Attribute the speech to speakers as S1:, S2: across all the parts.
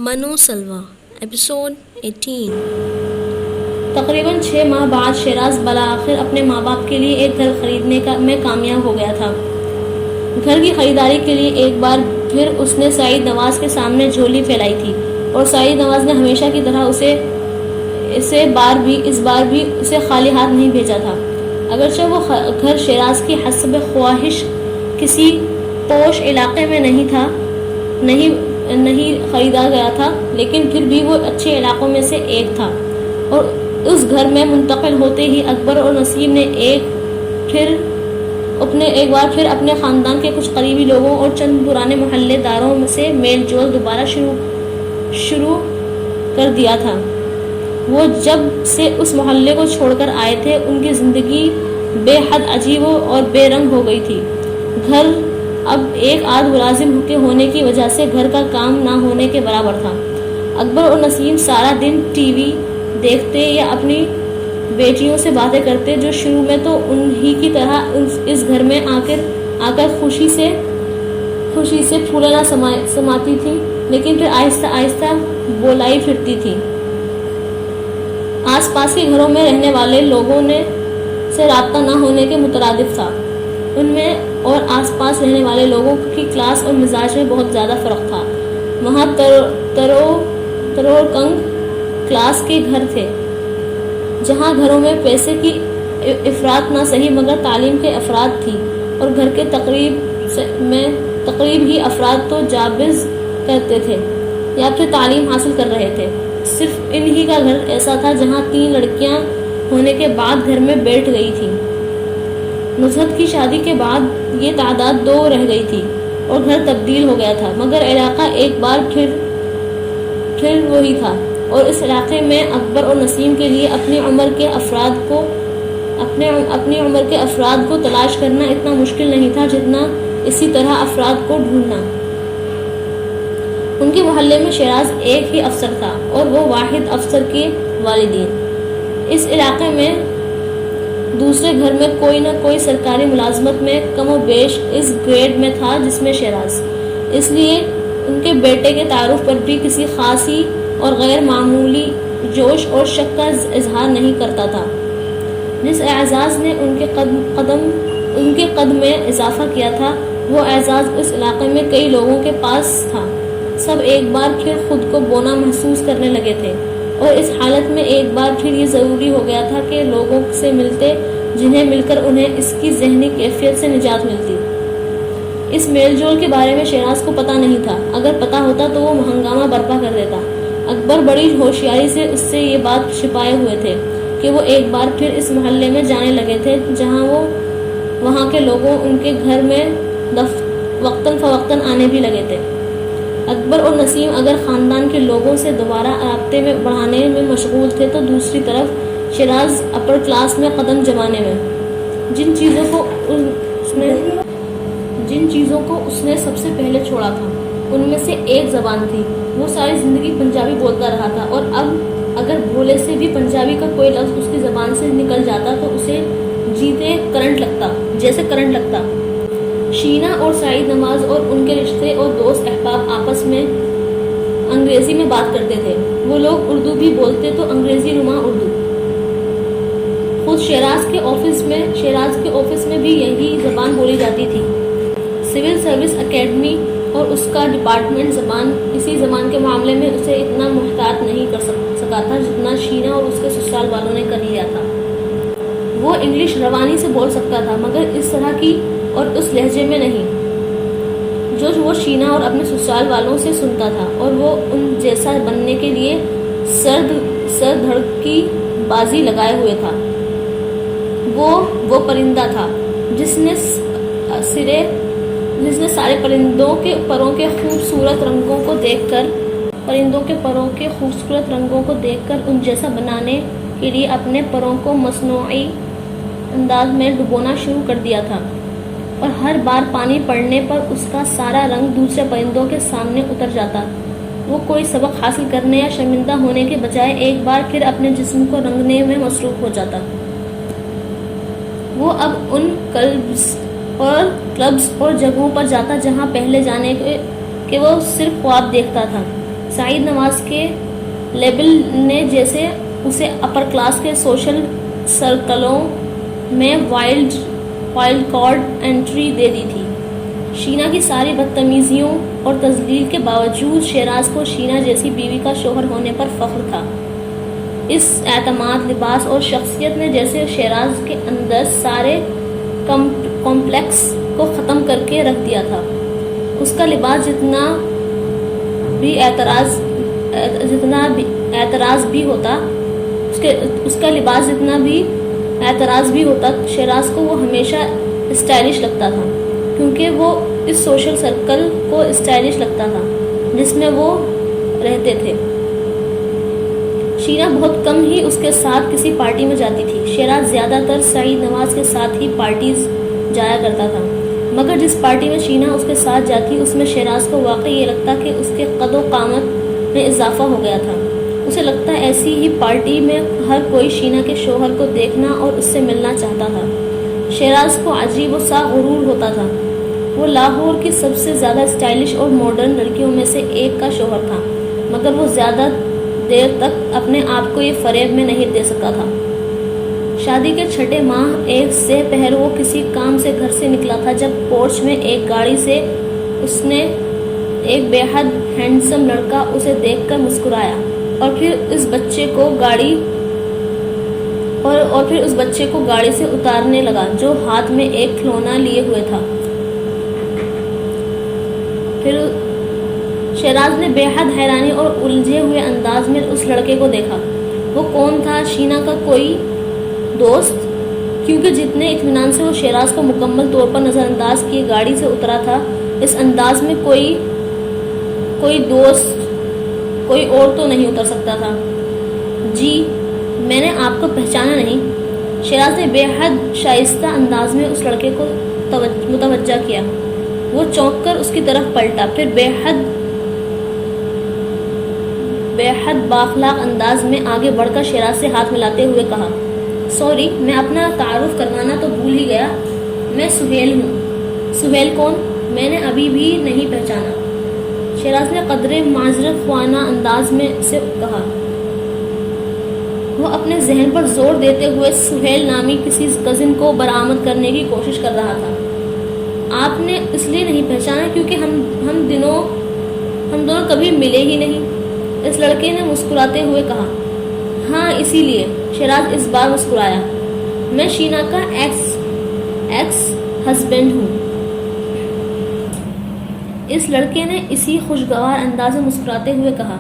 S1: منو سلوا ایپیسوڈ 18۔
S2: تقریباً 6 ماہ بعد شیراز بالآخر اپنے ماں باپ کے لیے ایک گھر خریدنے میں کامیاب ہو گیا تھا۔ گھر کی خریداری کے لیے ایک بار پھر اس نے سعید نواز کے سامنے جھولی پھیلائی تھی اور سعید نواز نے ہمیشہ کی طرح اس بار بھی اسے خالی ہاتھ نہیں بھیجا تھا۔ اگرچہ وہ گھر شیراز کی حسب خواہش کسی پوش علاقے میں نہیں خریدا گیا تھا، لیکن پھر بھی وہ اچھے علاقوں میں سے ایک تھا، اور اس گھر میں منتقل ہوتے ہی اکبر اور نسیم نے ایک بار پھر اپنے خاندان کے کچھ قریبی لوگوں اور چند پرانے محلے داروں سے میل جول دوبارہ شروع کر دیا تھا۔ وہ جب سے اس محلے کو چھوڑ کر آئے تھے، ان کی زندگی بے حد عجیب اور بے رنگ ہو گئی تھی۔ گھر اب ایک آدھ ملازم کے ہونے کی وجہ سے گھر کا کام نہ ہونے کے برابر تھا۔ اکبر اور نسیم سارا دن ٹی وی دیکھتے یا اپنی بیٹیوں سے باتیں کرتے، جو شروع میں تو انہی کی طرح اس گھر میں آ کر خوشی سے پھولے نہ سماتی تھی، لیکن پھر آہستہ آہستہ بولائی پھرتی تھی۔ آس پاس کے گھروں میں رہنے والے لوگوں سے رابطہ نہ ہونے کے مترادف تھا۔ ان میں اور آس پاس رہنے والے لوگوں کی کلاس اور مزاج میں بہت زیادہ فرق تھا۔ وہاں ترور کنگ کلاس کے گھر تھے، جہاں گھروں میں پیسے کی افراط نہ صحیح مگر تعلیم کے افراد تھی، اور گھر کے تقریب ہی افراد تو جابز کرتے تھے یا پھر تعلیم حاصل کر رہے تھے۔ صرف انہی کا گھر ایسا تھا جہاں 3 لڑکیاں ہونے کے بعد گھر میں بیٹھ گئی تھی۔ نصرت کی شادی کے بعد یہ تعداد 2 رہ گئی تھی اور گھر تبدیل ہو گیا تھا، مگر علاقہ ایک بار پھر وہی تھا، اور اس علاقے میں اکبر اور نسیم کے لیے اپنی عمر کے افراد کو تلاش کرنا اتنا مشکل نہیں تھا جتنا اسی طرح افراد کو ڈھونڈنا۔ ان کے محلے میں شیراز ایک ہی افسر تھا، اور وہ واحد افسر کے والدین۔ اس علاقے میں دوسرے گھر میں کوئی نہ کوئی سرکاری ملازمت میں کم و بیش اس گریڈ میں تھا جس میں شیراز، اس لیے ان کے بیٹے کے تعارف پر بھی کسی خاصی اور غیر معمولی جوش اور شک کا اظہار نہیں کرتا تھا۔ جس اعزاز نے ان کے قد میں اضافہ کیا تھا، وہ اعزاز اس علاقے میں کئی لوگوں کے پاس تھا۔ سب ایک بار پھر خود کو بونا محسوس کرنے لگے تھے، اور اس حالت میں ایک بار پھر یہ ضروری ہو گیا تھا کہ لوگوں سے ملتے، جنہیں مل کر انہیں اس کی ذہنی کیفیت سے نجات ملتی۔ اس میل جول کے بارے میں شیراز کو پتہ نہیں تھا، اگر پتہ ہوتا تو وہ ہنگامہ برپا کر دیتا۔ اکبر بڑی ہوشیاری سے اس سے یہ بات چھپائے ہوئے تھے کہ وہ ایک بار پھر اس محلے میں جانے لگے تھے، جہاں وہاں کے لوگوں ان کے گھر میں وقتاً فوقتاً آنے بھی لگے تھے۔ اکبر اور نسیم اگر خاندان کے لوگوں سے دوبارہ رابطے میں بڑھانے میں مشغول تھے، تو دوسری طرف شیراز اپر کلاس میں قدم جمانے میں۔ جن چیزوں کو اس نے سب سے پہلے چھوڑا تھا، ان میں سے ایک زبان تھی۔ وہ ساری زندگی پنجابی بولتا رہا تھا، اور اب اگر بھولے سے بھی پنجابی کا کوئی لفظ اس کی زبان سے نکل جاتا تو اسے جیتے جیسے کرنٹ لگتا۔ شینا اور سعید نواز اور ان کے رشتے اور دوست احباب آپس میں انگریزی میں بات کرتے تھے۔ وہ لوگ اردو بھی بولتے تو انگریزی نما اردو۔ خود شیراز کے آفس میں بھی یہی زبان بولی جاتی تھی۔ سول سروس اکیڈمی اور اس کا ڈپارٹمنٹ اسی زبان کے معاملے میں اسے اتنا محتاط نہیں کر سکا تھا جتنا شینا اور اس کے سسرال والوں نے کر لیا تھا۔ وہ انگلش روانی سے بول سکتا تھا، مگر اس طرح کی اور اس لہجے میں نہیں جو وہ شینا اور اپنے سسرال والوں سے سنتا تھا، اور وہ ان جیسا بننے کے لیے سر دھڑ کی بازی لگائے ہوئے تھا۔ وہ پرندہ تھا جس نے سارے پرندوں کے پروں کے خوبصورت رنگوں کو دیکھ کر ان جیسا بنانے کے لیے اپنے پروں کو مصنوعی انداز میں ڈبونا شروع کر دیا تھا، اور ہر بار پانی پڑنے پر اس کا سارا رنگ دوسرے پرندوں کے سامنے اتر جاتا۔ وہ کوئی سبق حاصل کرنے یا شرمندہ ہونے کے بجائے ایک بار پھر اپنے جسم کو رنگنے میں مصروف ہو جاتا۔ وہ اب ان کلبز اور جگہوں پر جاتا جہاں پہلے جانے کے وہ صرف خواب دیکھتا تھا۔ سعید نواز کے لیبل نے جیسے اسے اپر کلاس کے سوشل سرکلوں میں وائلڈ کارڈ انٹری دے دی تھی۔ شینا کی ساری بدتمیزیوں اور تذلیل کے باوجود شیراز کو شینا جیسی بیوی کا شوہر ہونے پر فخر تھا۔ اس اعتماد، لباس اور شخصیت نے جیسے شیراز کے اندر سارے کمپلیکس کو ختم کر کے رکھ دیا تھا۔ اس کا لباس جتنا بھی اعتراض بھی ہوتا شیراز کو وہ ہمیشہ اسٹائلش لگتا تھا، کیونکہ وہ اس سوشل سرکل کو اسٹائلش لگتا تھا جس میں وہ رہتے تھے۔ شینا بہت کم ہی اس کے ساتھ کسی پارٹی میں جاتی تھی۔ شیراز زیادہ تر سعید نواز کے ساتھ ہی پارٹیز جایا کرتا تھا، مگر جس پارٹی میں شینا اس کے ساتھ جاتی اس میں شیراز کو واقعی یہ لگتا کہ اس کے قد و قامت میں اضافہ ہو گیا تھا۔ اسے لگتا ایسی ہی پارٹی میں ہر کوئی شینا کے شوہر کو دیکھنا اور اس سے ملنا چاہتا تھا۔ شیراز کو عجیب و سا غرور ہوتا تھا۔ وہ لاہور کی سب سے زیادہ اسٹائلش اور ماڈرن لڑکیوں میں سے ایک کا شوہر تھا، مگر وہ زیادہ دیر تک اپنے آپ کو یہ فریب میں نہیں دے سکا تھا۔ شادی کے چھٹے ماہ ایک سہ پہر وہ کسی کام سے گھر سے نکلا تھا جب پورچ میں ایک گاڑی سے اس نے ایک بے حد ہینڈسم لڑکا اسے دیکھ کر مسکرایا اور پھر اس بچے کو گاڑی سے اتارنے لگا جو ہاتھ میں ایک کھلونا لیے ہوئے تھا۔ پھر شیراز نے بے حد حیرانی اور الجھے ہوئے انداز میں اس لڑکے کو دیکھا۔ وہ کون تھا؟ شینا کا کوئی دوست؟ کیونکہ جتنے اطمینان سے وہ شیراز کو مکمل طور پر نظر انداز کیے گاڑی سے اترا تھا، اس انداز میں کوئی دوست، کوئی اور تو نہیں اتر سکتا تھا۔ جی، میں نے آپ کو پہچانا نہیں۔ شیراز نے بے حد شائستہ انداز میں اس لڑکے کو متوجہ کیا۔ وہ چونک کر اس کی طرف پلٹا، پھر بے حد بااخلاق انداز میں آگے بڑھ کر شیراز سے ہاتھ ملاتے ہوئے کہا، سوری، میں اپنا تعارف کروانا تو بھول ہی گیا، میں سہیل ہوں۔ سہیل کون؟ میں نے ابھی بھی نہیں پہچانا۔ شیراز نے قدرے معذرت خوانہ انداز میں سے کہا۔ وہ اپنے ذہن پر زور دیتے ہوئے سہیل نامی کسی کزن کو برآمد کرنے کی کوشش کر رہا تھا۔ آپ نے اس لیے نہیں پہچانا کیونکہ ہم دونوں کبھی ملے ہی نہیں، اس لڑکے نے مسکراتے ہوئے کہا۔ ہاں، اسی لیے۔ شیراز اس بار مسکرایا۔ میں شینا کا ایکس ہسبینڈ ہوں۔ اس لڑکے نے اسی خوشگوار انداز میں مسکراتے ہوئے کہا۔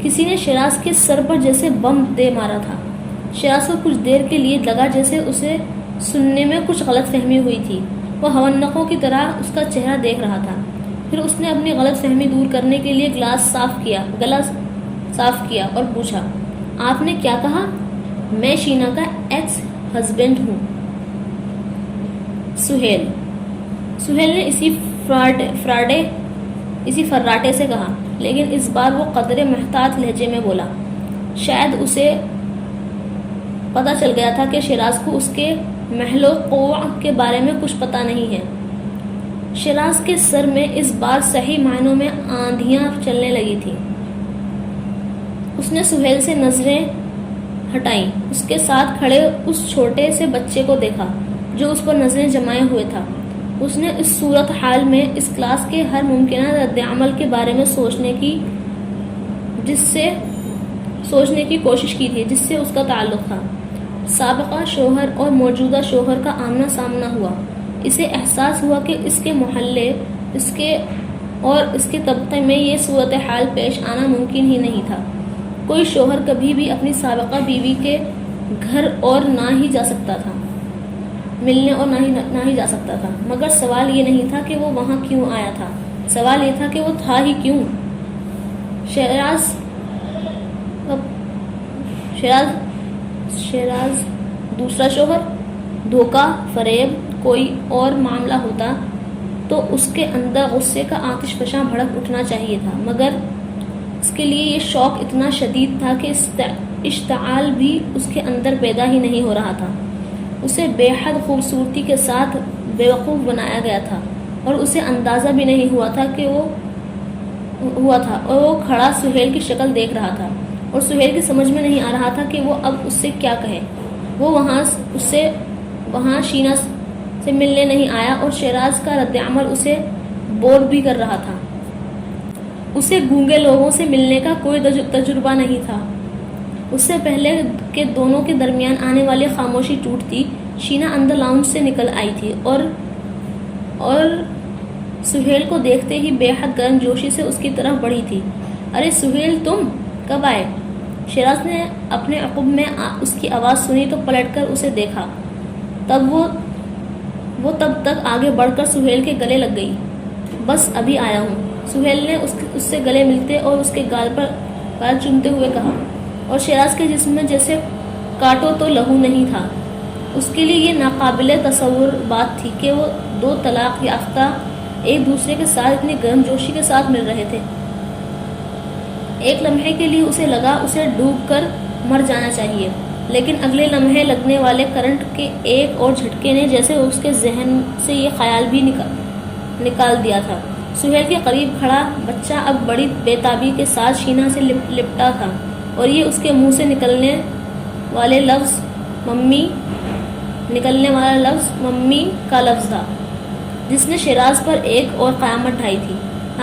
S2: کسی نے شیراز کے سر پر جیسے بم دے مارا تھا۔ شیراز کو کچھ دیر کے لیے لگا جیسے اسے سننے میں کچھ غلط فہمی ہوئی تھی۔ وہ ہونقوں کی طرح اس کا چہرہ دیکھ رہا تھا۔ پھر اس نے اپنی غلط فہمی دور کرنے کے لیے گلا صاف کیا اور پوچھا، آپ نے کیا کہا؟ میں شینا کا ایکس ہسبینڈ ہوں۔ سہیل نے اسی فراٹے سے کہا، لیکن اس بار وہ قدرے محتاط لہجے میں بولا۔ شاید اسے پتہ چل گیا تھا کہ شیراز کو اس کے محل و قوع کے بارے میں کچھ پتہ نہیں ہے۔ شیراز کے سر میں اس بار صحیح معنوں میں آندھیاں چلنے لگی تھیں۔ اس نے سہیل سے نظریں ہٹائیں، اس کے ساتھ کھڑے اس چھوٹے سے بچے کو دیکھا جو اس پر نظریں جمائے ہوئے تھا۔ اس نے اس صورت حال میں اس کلاس کے ہر ممکنہ رد عمل کے بارے میں سوچنے کی کوشش کی تھی جس سے اس کا تعلق تھا۔ سابقہ شوہر اور موجودہ شوہر کا آمنا سامنا ہوا۔ اسے احساس ہوا کہ اس کے محلے اس کے طبقے میں یہ صورتحال پیش آنا ممکن ہی نہیں تھا۔ کوئی شوہر کبھی بھی اپنی سابقہ بیوی کے گھر اور نہ ہی جا سکتا تھا، ملنے اور نہ ہی جا سکتا تھا، مگر سوال یہ نہیں تھا کہ وہ وہاں کیوں آیا تھا، سوال یہ تھا کہ وہ تھا ہی کیوں۔ شیراز دوسرا شوہر، دھوکہ، فریب، کوئی اور معاملہ ہوتا تو اس کے اندر غصے کا آتش فشاں بھڑک اٹھنا چاہیے تھا، مگر اس کے لیے یہ شوق اتنا شدید تھا کہ اشتعال بھی اس کے اندر پیدا ہی نہیں ہو رہا تھا۔ اسے بے حد خوبصورتی کے ساتھ بیوقوف بنایا گیا تھا اور اسے اندازہ بھی نہیں ہوا تھا کہ وہ ہوا تھا اور وہ کھڑا سہیل کی شکل دیکھ رہا تھا اور سہیل کی سمجھ میں نہیں آ رہا تھا کہ وہ اب اس سے کیا کہے۔ وہ وہاں شینا سے ملنے نہیں آیا اور شیراز کا رد عمل اسے بور بھی کر رہا تھا۔ اسے گونگے لوگوں سے ملنے کا کوئی تجربہ نہیں تھا۔ اس سے پہلے کہ دونوں کے درمیان آنے والی خاموشی ٹوٹتی، شینا اندر لاؤنج سے نکل آئی تھی اور سہیل کو دیکھتے ہی بے حد گرم جوشی سے اس کی طرف بڑھی تھی۔ ارے سہیل، تم کب آئے؟ شیراز نے اپنے عقب میں اس کی آواز سنی تو پلٹ کر اسے دیکھا۔ تب وہ تب تک آگے بڑھ کر سہیل کے گلے لگ گئی۔ بس ابھی آیا ہوں، سہیل نے اس سے گلے ملتے اور اس کے گال پر گال چومتے ہوئے کہا، اور شیراز کے جسم میں جیسے کاٹو تو لہو نہیں تھا۔ اس کے لیے یہ ناقابل تصور بات تھی کہ وہ دو طلاق یافتہ ایک دوسرے کے ساتھ اتنی گرم جوشی کے ساتھ مل رہے تھے۔ ایک لمحے کے لیے اسے لگا اسے ڈوب کر مر جانا چاہیے، لیکن اگلے لمحے لگنے والے کرنٹ کے ایک اور جھٹکے نے جیسے اس کے ذہن سے یہ خیال بھی نکال دیا تھا۔ سہیل کے قریب کھڑا بچہ اب بڑی بے تابی کے ساتھ شینا سے لپٹا تھا اور یہ اس کے منہ سے نکلنے والا لفظ ممی کا لفظ تھا جس نے شیراز پر ایک اور قیامت ڈھائی تھی۔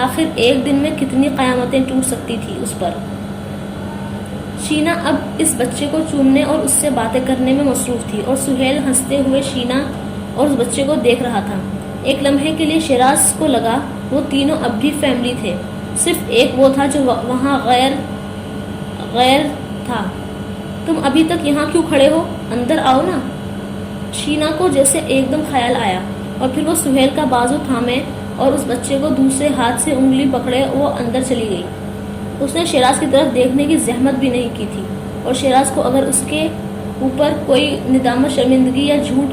S2: آخر ایک دن میں کتنی قیامتیں ٹوٹ سکتی تھی اس پر۔ شینا اب اس بچے کو چومنے اور اس سے باتیں کرنے میں مصروف تھی اور سہیل ہنستے ہوئے شینا اور اس بچے کو دیکھ رہا تھا۔ ایک لمحے کے لیے شیراز کو لگا وہ تینوں اب بھی فیملی تھے، صرف ایک وہ تھا جو وہاں غیر تھا۔ تم ابھی تک یہاں کیوں کھڑے ہو؟ اندر آؤ نا۔ شینا کو جیسے ایک دم خیال آیا اور پھر وہ سہیل کا بازو تھامے اور اس بچے کو دوسرے ہاتھ سے انگلی پکڑے وہ اندر چلی گئی۔ اس نے شیراز کی طرف دیکھنے کی زحمت بھی نہیں کی تھی، اور شیراز کو اگر اس کے اوپر کوئی ندامت، شرمندگی یا جھوٹ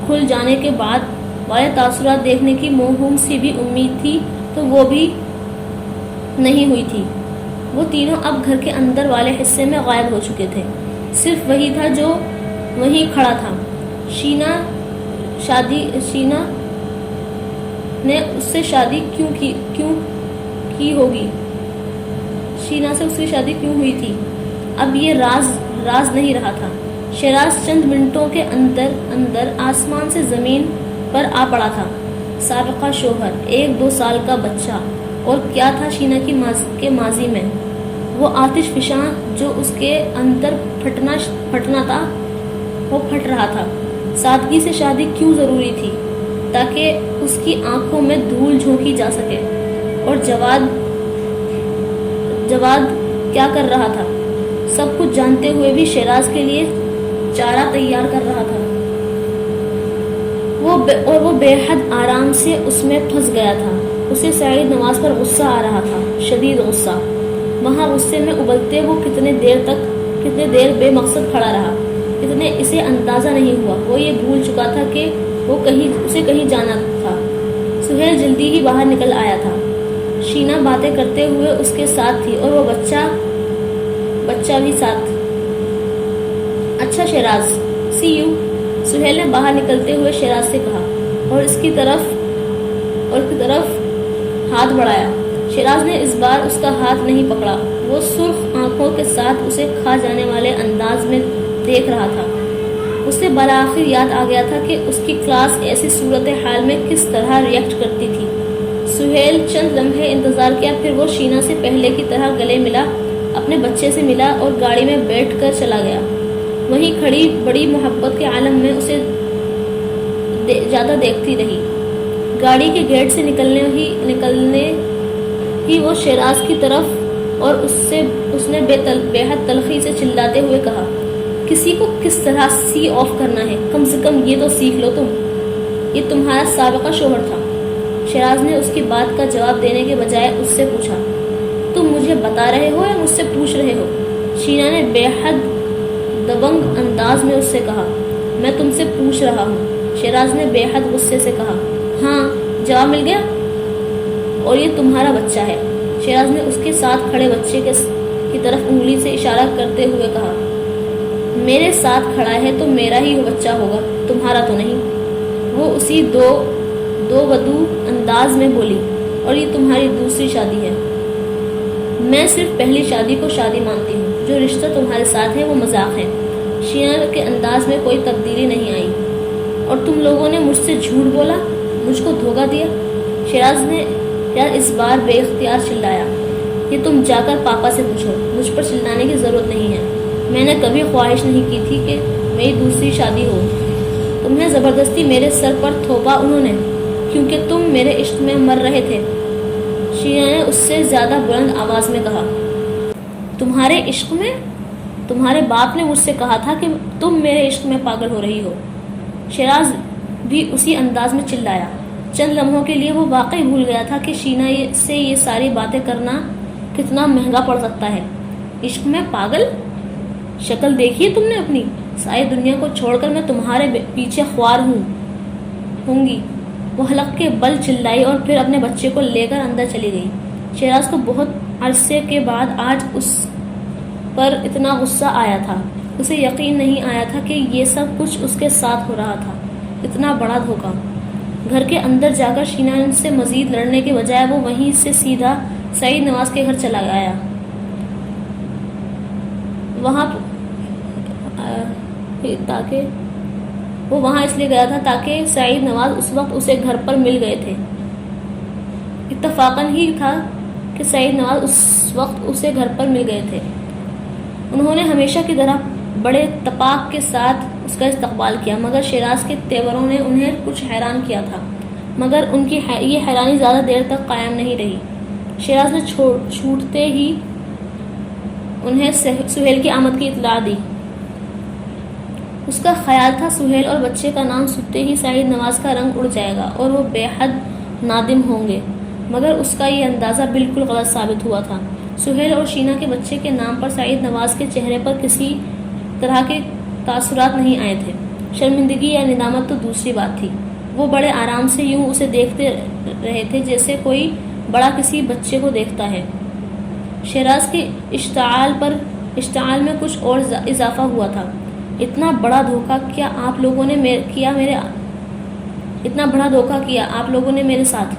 S2: کھل جانے کے بعد والے تاثرات دیکھنے کی موہوم سی بھی امید تھی تو وہ بھی نہیں ہوئی تھی۔ وہ تینوں اب گھر کے اندر والے حصے میں غائب ہو چکے تھے، صرف وہی تھا جو وہیں کھڑا تھا۔ شینا نے اس سے شادی کیوں کی ہوگی؟ شینا سے اس کی شادی کیوں ہوئی تھی؟ اب یہ راز نہیں رہا تھا۔ شیراز چند منٹوں کے اندر آسمان سے زمین پر آ پڑا تھا۔ سابقہ شوہر، 1-2 سال کا بچہ، اور کیا تھا شینا کے ماضی میں؟ وہ آتش فشاں جو اس کے اندر پھٹنا تھا وہ پھٹ رہا تھا۔ سادگی سے شادی کیوں ضروری تھی؟ تاکہ اس کی آنکھوں میں دھول جھونکی جا سکے۔ اور جواد کیا کر رہا تھا؟ سب کچھ جانتے ہوئے بھی شیراز کے لیے چارہ تیار کر رہا تھا۔ وہ بے حد آرام سے اس میں پھنس گیا تھا۔ اسے سعید نواز پر غصہ آ رہا تھا، شدید غصہ۔ وہاں غصے میں ابلتے وہ کتنے دیر بے مقصد کھڑا رہا، اسے اندازہ نہیں ہوا۔ وہ یہ بھول چکا تھا کہ اسے کہیں جانا تھا۔ سہیل جلدی ہی باہر نکل آیا تھا۔ شینا باتیں کرتے ہوئے اس کے ساتھ تھی اور وہ بچہ بھی ساتھ۔ اچھا شیراز، سی یو، سہیل نے باہر نکلتے ہوئے شیراز سے کہا اور اس کی طرف ہاتھ بڑھایا۔ شیراز نے اس بار اس کا ہاتھ نہیں پکڑا۔ وہ سرخ آنکھوں کے ساتھ اسے کھا جانے والے انداز میں دیکھ رہا تھا۔ اسے بالآخر یاد آ گیا تھا کہ اس کی کلاس ایسی صورتحال میں کس طرح ریئیکٹ کرتی تھی۔ سہیل چند لمحے انتظار کیا، پھر وہ شینا سے پہلے کی طرح گلے ملا، اپنے بچے سے ملا اور گاڑی میں بیٹھ کر چلا گیا۔ وہیں کھڑی بڑی محبت کے عالم میں اسے زیادہ دیکھتی رہی۔ گاڑی کے گیٹ سے نکلنے ہی وہ شیراز کی طرف اور اس نے بے حد تلخی سے چلاتے ہوئے کہا، کسی کو کس طرح سی آف کرنا ہے، کم سے کم یہ تو سیکھ لو تم۔ یہ تمہارا سابقہ شوہر تھا۔ شیراز نے اس کی بات کا جواب دینے کے بجائے اس سے پوچھا، تم مجھے بتا رہے ہو یا مجھ سے پوچھ رہے ہو؟ شینا نے بے حد دبنگ انداز میں اس سے کہا، میں تم سے پوچھ رہا ہوں۔ شیراز نے بے حد غصے سے کہا، ہاں، جواب مل گیا؟ اور یہ تمہارا بچہ ہے؟ شیراز نے اس کے ساتھ کھڑے بچے کی طرف انگلی سے اشارہ کرتے ہوئے کہا، میرے ساتھ کھڑا ہے تو میرا ہی بچہ ہوگا، تمہارا تو نہیں۔ وہ اسی دو ودو انداز میں بولی، اور یہ تمہاری دوسری شادی ہے۔ میں صرف پہلی شادی کو شادی مانتی ہوں، جو رشتہ تمہارے ساتھ ہے وہ مذاق ہے۔ شینا کے انداز میں کوئی تبدیلی نہیں آئی۔ اور تم لوگوں نے مجھ سے جھوٹ بولا، مجھ کو دھوکہ دیا۔ شیراز نے اس بار بے اختیار چلایا، یہ تم جا کر پاپا سے پوچھو، مجھ پر چلانے کی ضرورت نہیں ہے۔ میں نے کبھی خواہش نہیں کی تھی کہ میری دوسری شادی ہو۔ تمہیں زبردستی میرے سر پر تھوپا انہوں نے، کیونکہ تم میرے عشق میں مر رہے تھے۔ شینا نے اس سے زیادہ بلند آواز میں کہا۔ تمہارے عشق میں؟ تمہارے باپ نے مجھ سے کہا تھا کہ تم میرے عشق میں پاگل ہو رہی ہو۔ شیراز بھی اسی انداز میں چلایا۔ چند لمحوں کے لیے وہ واقعی بھول گیا تھا کہ شینا سے یہ ساری باتیں کرنا کتنا مہنگا پڑ سکتا ہے۔ عشق میں پاگل؟ شکل دیکھی ہے تم نے اپنی؟ ساری دنیا کو چھوڑ کر میں تمہارے پیچھے خوار ہوں گی۔ وہ حلق کے بل چلائی اور پھر اپنے بچے کو لے کر اندر چلی گئی۔ شیراز کو بہت عرصے کے بعد آج اس پر اتنا غصہ آیا تھا۔ اسے یقین نہیں آیا تھا کہ یہ سب کچھ اس کے ساتھ ہو رہا تھا۔ اتنا بڑا دھوکہ۔ گھر کے اندر جا کر شینا سے مزید لڑنے کے بجائے وہ وہیں سے سیدھا سعید نواز کے گھر چلا گیا۔ وہ وہاں اس لیے گیا تھا تاکہ سعید نواز اس وقت اسے گھر پر مل گئے تھے۔ اتفاقاً ہی تھا کہ سعید نواز اس وقت اسے گھر پر مل گئے تھے۔ انہوں نے ہمیشہ کی طرح بڑے اتفاق کے ساتھ اس کا استقبال کیا، مگر شیراز کے تیوروں نے انہیں کچھ حیران کیا تھا، مگر ان کی یہ حیرانی زیادہ دیر تک قائم نہیں رہی۔ شیراز نے چھوٹتے ہی انہیں سہیل کی آمد کی اطلاع دی۔ اس کا خیال تھا سہیل اور بچے کا نام سنتے ہی سعید نواز کا رنگ اڑ جائے گا اور وہ بے حد نادم ہوں گے، مگر اس کا یہ اندازہ بالکل غلط ثابت ہوا تھا۔ سہیل اور شینا کے بچے کے نام پر سعید نواز کے چہرے پر کسی طرح کے تاثرات نہیں آئے تھے۔ شرمندگی یا ندامت تو دوسری بات تھی۔ وہ بڑے آرام سے یوں اسے دیکھتے رہے تھے جیسے کوئی بڑا کسی بچے کو دیکھتا ہے۔ شیراز کے اشتعال میں کچھ اور اضافہ ہوا تھا۔ اتنا بڑا دھوکہ کیا آپ لوگوں نے میرے ساتھ؟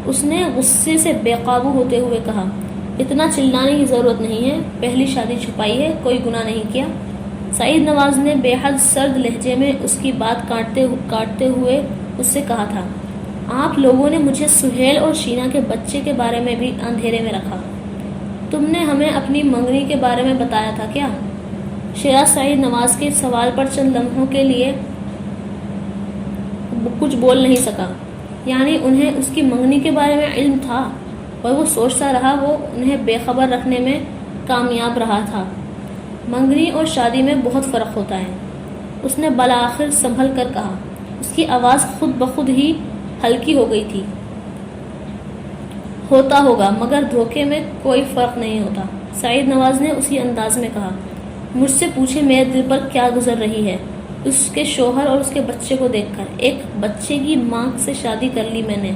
S2: اس نے غصے سے بے قابو ہوتے ہوئے کہا۔ اتنا چلانے کی ضرورت نہیں ہے، پہلی شادی چھپائی ہے، کوئی گناہ نہیں کیا۔ سعید نواز نے بے حد سرد لہجے میں اس کی بات کاٹتے ہوئے اس سے کہا تھا، آپ لوگوں نے مجھے سہیل اور شینا کے بچے کے بارے میں بھی اندھیرے میں رکھا۔ تم نے ہمیں اپنی منگنی کے بارے میں بتایا تھا کیا؟ شیراز سعید نواز کے سوال پر چند لمحوں کے لیے کچھ بول نہیں سکا۔ یعنی انہیں اس کی منگنی کے بارے میں علم تھا، اور وہ سوچتا رہا وہ انہیں بے خبر رکھنے میں کامیاب رہا تھا۔ منگنی اور شادی میں بہت فرق ہوتا ہے، اس نے بالآخر سنبھل کر کہا۔ اس کی آواز خود بخود ہی ہلکی ہو گئی تھی۔ ہوتا ہوگا، مگر دھوکے میں کوئی فرق نہیں ہوتا، سعید نواز نے اسی انداز میں کہا۔ مجھ سے پوچھے میرے دل پر کیا گزر رہی ہے اس کے شوہر اور اس کے بچے کو دیکھ کر۔ ایک بچے کی ماں سے شادی کر لی میں نے۔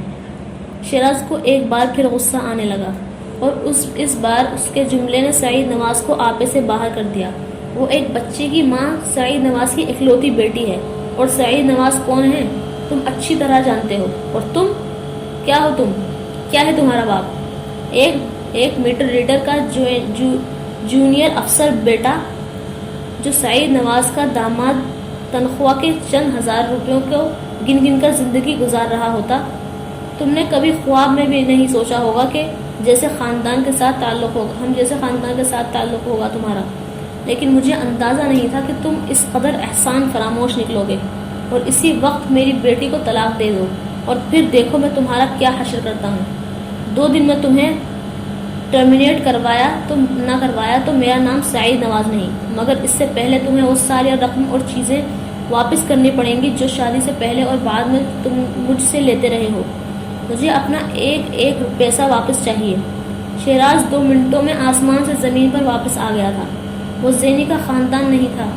S2: شیراز کو ایک بار پھر غصہ آنے لگا، اور اس بار اس کے جملے نے سعید نواز کو آپے سے باہر کر دیا۔ وہ ایک بچے کی ماں سعید نواز کی اکلوتی بیٹی ہے، اور سعید نواز کون ہے تم اچھی طرح جانتے ہو۔ اور تم کیا ہو؟ کیا ہے تمہارا باپ؟ ایک میٹر ریڈر کا جونیئر افسر بیٹا، جو سعید نواز کا داماد تنخواہ کے چند ہزار روپیوں کو گن گن کر زندگی گزار رہا ہوتا۔ تم نے کبھی خواب میں بھی نہیں سوچا ہوگا کہ ہم جیسے خاندان کے ساتھ تعلق ہوگا تمہارا، لیکن مجھے اندازہ نہیں تھا کہ تم اس قدر احسان فراموش نکلو گے اور اسی وقت میری بیٹی کو طلاق دے دو، اور پھر دیکھو میں تمہارا کیا حشر کرتا ہوں۔ 2 دن میں تمہیں ٹرمینیٹ کروایا تو میرا نام سعید نواز نہیں، مگر اس سے پہلے تمہیں وہ ساری رقم اور چیزیں واپس کرنی پڑیں گی جو شادی سے پہلے اور بعد میں تم مجھ سے لیتے رہے ہو۔ مجھے اپنا ایک پیسہ واپس چاہیے۔ شیراز 2 منٹوں میں آسمان سے زمین پر واپس آ گیا تھا۔ وہ زینی کا خاندان نہیں تھا،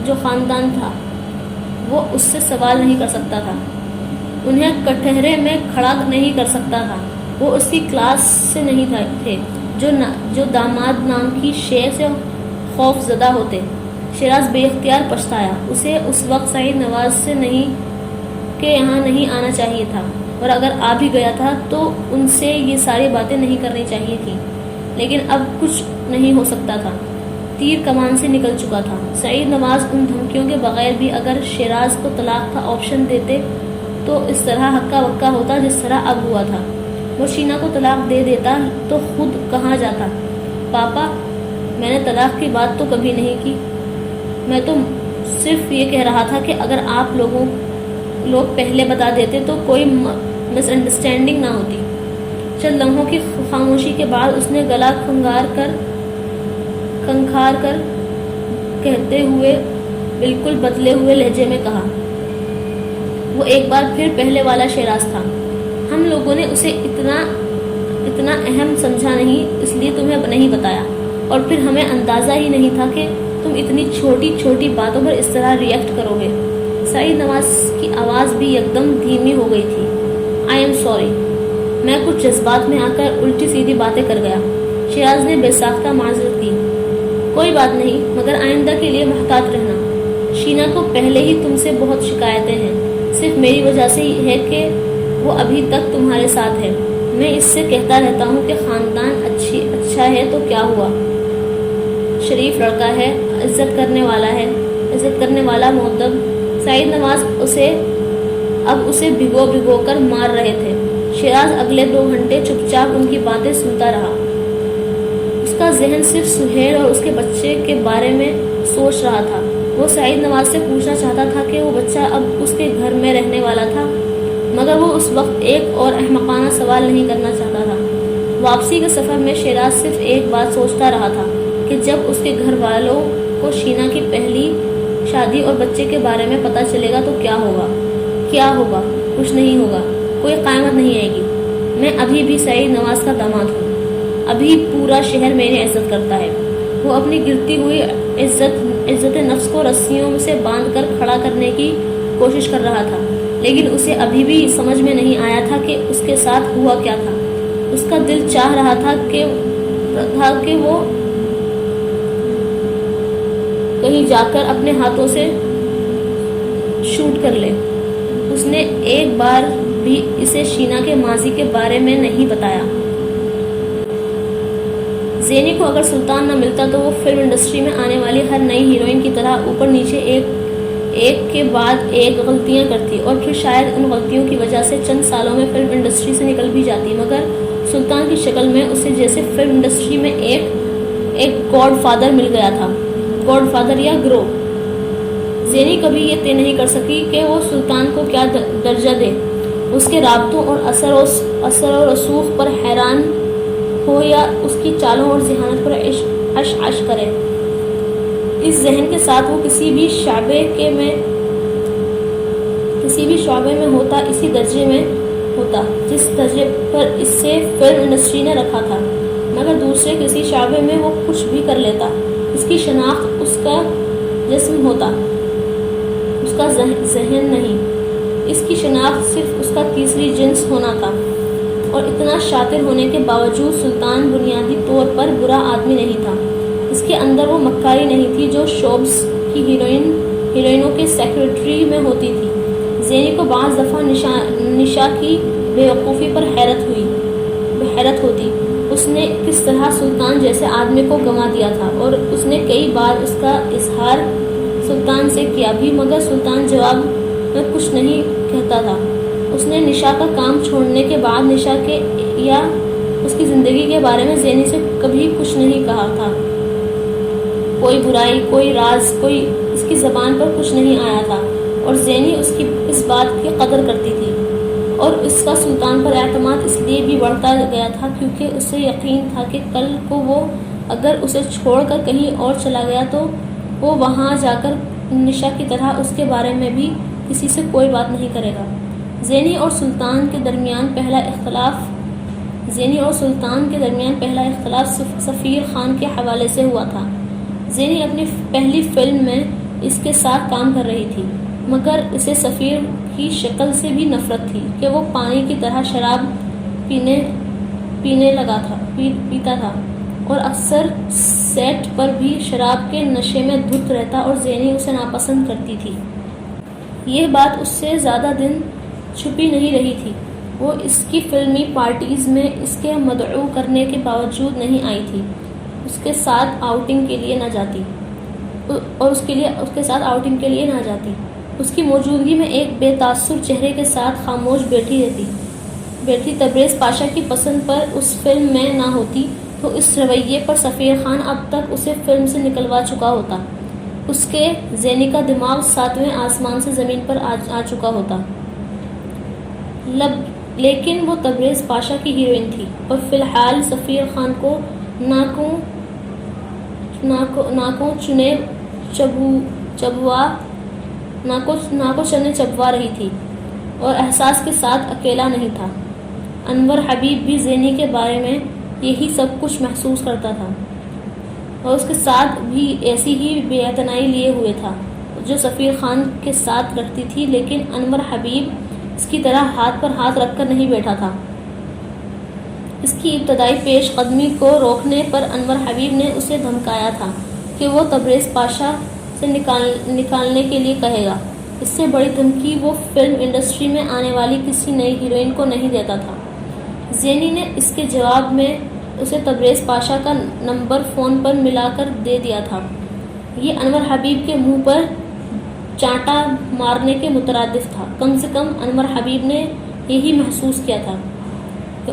S2: جو خاندان تھا وہ اس سے سوال نہیں کر سکتا تھا، انہیں کٹہرے میں کھڑا نہیں کر سکتا تھا، وہ اس کی کلاس سے نہیں تھے جو داماد نام کی شے سے خوف زدہ ہوتے۔ شیراز بے اختیار پچھتایا۔ اسے اس وقت سعید نواز سے یہاں نہیں آنا چاہیے تھا، اور اگر آ بھی گیا تھا تو ان سے یہ ساری باتیں نہیں کرنی چاہیے تھیں، لیکن اب کچھ نہیں ہو سکتا تھا، تیر کمان سے نکل چکا تھا۔ سعید نواز ان دھمکیوں کے بغیر بھی اگر شیراز کو طلاق کا آپشن دیتے تو اس طرح ہکا بکا ہوتا جس طرح اب ہوا تھا۔ وہ شینا کو طلاق دے دیتا تو خود کہاں جاتا؟ پاپا، میں نے طلاق کی بات تو کبھی نہیں کی، میں تو صرف یہ کہہ رہا تھا کہ اگر آپ لوگ پہلے بتا دیتے تو کوئی مس انڈرسٹینڈنگ نہ ہوتی۔ چند لمحوں کی خاموشی کے بعد اس نے گلا کھنکھار کر کہتے ہوئے بالکل بدلے ہوئے لہجے میں کہا، وہ ایک بار پھر پہلے والا شیراز تھا۔ ہم لوگوں نے اسے اتنا اہم سمجھا نہیں، اس لیے تمہیں نہیں بتایا، اور پھر ہمیں اندازہ ہی نہیں تھا کہ تم اتنی چھوٹی چھوٹی باتوں پر اس طرح ریئیکٹ کرو گے۔ سعید نواز کی آواز بھی یکدم دھیمی ہو گئی تھی۔ آئی ایم سوری، میں کچھ جذبات میں آ کر الٹی سیدھی باتیں کر گیا۔ شیراز نے بے ساختہ معذرت کی۔ کوئی بات نہیں، مگر آئندہ کے لیے محتاط رہنا۔ شینا کو پہلے ہی تم سے بہت شکایتیں ہیں، صرف میری وجہ سے ہی ہے کہ وہ ابھی تک تمہارے ساتھ ہے۔ میں اس سے کہتا رہتا ہوں کہ خاندان اچھا ہے تو کیا ہوا، شریف لڑکا ہے، عزت کرنے والا مؤدب۔ سعید نواز اب اسے بھگو کر مار رہے تھے۔ شیراز اگلے 2 گھنٹے چپ چاپ ان کی باتیں سنتا رہا۔ اس کا ذہن صرف سہیل اور اس کے بچے کے بارے میں سوچ رہا تھا۔ وہ سعید نواز سے پوچھنا چاہتا تھا کہ وہ بچہ اب اس کے گھر میں رہنے والا تھا، مگر وہ اس وقت ایک اور احمقانہ سوال نہیں کرنا چاہتا تھا۔ واپسی کے سفر میں شیراز صرف ایک بات سوچتا رہا تھا کہ جب اس کے گھر والوں کو شینا کی پہلی شادی اور بچے کے بارے میں پتہ چلے گا تو کیا ہوگا؟ کچھ نہیں ہوگا، کوئی قیامت نہیں آئے گی۔ میں ابھی بھی سعید نواز کا داماد ہوں، ابھی پورا شہر میری عزت کرتا ہے۔ وہ اپنی گرتی ہوئی عزت نفس کو رسیوں سے باندھ کر کھڑا کرنے کی کوشش کر رہا تھا، لیکن اسے ابھی بھی سمجھ میں نہیں آیا تھا کہ اس کے ساتھ ہوا کیا تھا۔ اس کا دل چاہ رہا تھا کہ وہ کہیں جا کر اپنے ہاتھوں سے شوٹ کر لے۔ اس نے ایک بار بھی اسے شینا کے ماضی کے بارے میں نہیں بتایا۔ زینی کو اگر سلطان نہ ملتا تو وہ فلم انڈسٹری میں آنے والی ہر نئی ہیروئن کی طرح اوپر نیچے ایک کے بعد ایک غلطیاں کرتی، اور پھر شاید ان غلطیوں کی وجہ سے چند سالوں میں فلم انڈسٹری سے نکل بھی جاتی، مگر سلطان کی شکل میں اسے جیسے فلم انڈسٹری میں ایک گاڈ فادر مل گیا تھا، گاڈ فادر یا گرو۔ زینی کبھی یہ طے نہیں کر سکی کہ وہ سلطان کو کیا درجہ دے، اس کے رابطوں اور اثر و رسوخ پر حیران ہو یا اس کی چالوں اور ذہانت پر عش کرے۔ اس ذہن کے ساتھ وہ کسی بھی شعبے میں ہوتا اسی درجے میں ہوتا جس درجے پر اس سے فلم انڈسٹری نے رکھا تھا، مگر دوسرے کسی شعبے میں وہ کچھ بھی کر لیتا۔ اس کی شناخت اس کا جسم ہوتا، اس کا ذہن نہیں۔ اس کی شناخت صرف اس کا تیسری جنس ہونا تھا، اور اتنا شاطر ہونے کے باوجود سلطان بنیادی طور پر برا آدمی نہیں تھا۔ اس کے اندر وہ مکاری نہیں تھی جو شوبز کی ہیروئنوں کے سیکرٹری میں ہوتی تھی۔ زینی کو بعض دفعہ نشا کی بیوقوفی پر حیرت ہوتی۔ اس نے کس طرح سلطان جیسے آدمی کو گنوا دیا تھا، اور اس نے کئی بار اس کا اظہار سلطان سے کیا بھی، مگر سلطان جواب میں کچھ نہیں کہتا تھا۔ اس نے نشا کا کام چھوڑنے کے بعد نشا کے یا اس کی زندگی کے بارے میں زینی سے کبھی کچھ نہیں کہا تھا۔ کوئی برائی، کوئی راز، کوئی اس کی زبان پر کچھ نہیں آیا تھا، اور زینی اس بات کی قدر کرتی تھی، اور اس کا سلطان پر اعتماد اس لیے بھی بڑھتا گیا تھا کیونکہ اسے یقین تھا کہ کل کو وہ اگر اسے چھوڑ کر کہیں اور چلا گیا تو وہ وہاں جا کر نشا کی طرح اس کے بارے میں بھی کسی سے کوئی بات نہیں کرے گا۔ زینی اور سلطان کے درمیان پہلا اختلاف سفیر خان کے حوالے سے ہوا تھا۔ زینی اپنی پہلی فلم میں اس کے ساتھ کام کر رہی تھی، مگر اسے سفیر کی شکل سے بھی نفرت تھی کہ وہ پانی کی طرح شراب پیتا تھا، اور اکثر سیٹ پر بھی شراب کے نشے میں دھت رہتا، اور زینی اسے ناپسند کرتی تھی۔ یہ بات اس سے زیادہ دن چھپی نہیں رہی تھی۔ وہ اس کی فلمی پارٹیز میں اس کے مدعو کرنے کے باوجود نہیں آئی تھی، اس کے ساتھ آؤٹنگ کے لیے نہ جاتی اور اس کے ساتھ آؤٹنگ کے لیے نہ جاتی۔ اس کی موجودگی میں ایک بے تاثر چہرے کے ساتھ خاموش بیٹھی تبریز پاشا کی پسند پر اس فلم میں نہ ہوتی تو اس رویے پر سفیر خان اب تک اسے فلم سے نکلوا چکا ہوتا، اس کے زینی کا دماغ 7ویں آسمان سے زمین پر آ چکا ہوتا۔ لیکن وہ تبریز پاشا کی ہیروئن تھی اور فی الحال سفیر خان کو ناکوں چنے چبوا رہی تھی اور احساس کے ساتھ اکیلا نہیں تھا۔ انور حبیب بھی زینی کے بارے میں یہی سب کچھ محسوس کرتا تھا اور اس کے ساتھ بھی ایسی ہی بے اعتنائی لیے ہوئے تھا جو سفیر خان کے ساتھ رکھتی تھی، لیکن انور حبیب اس کی طرح ہاتھ پر ہاتھ رکھ کر نہیں بیٹھا تھا۔ اس کی ابتدائی پیش قدمی کو روکنے پر انور حبیب نے اسے دھمکایا تھا کہ وہ تبریز پاشا سے نکالنے کے لیے کہے گا۔ اس سے بڑی دھمکی وہ فلم انڈسٹری میں آنے والی کسی نئی ہیروئن کو نہیں دیتا تھا۔ زینی نے اس کے جواب میں اسے تبریز پاشا کا نمبر فون پر ملا کر دے دیا تھا۔ یہ انور حبیب کے منہ پر چانٹا مارنے کے مترادف تھا۔ کم سے کم انور حبیب نے یہی محسوس کیا تھا کہ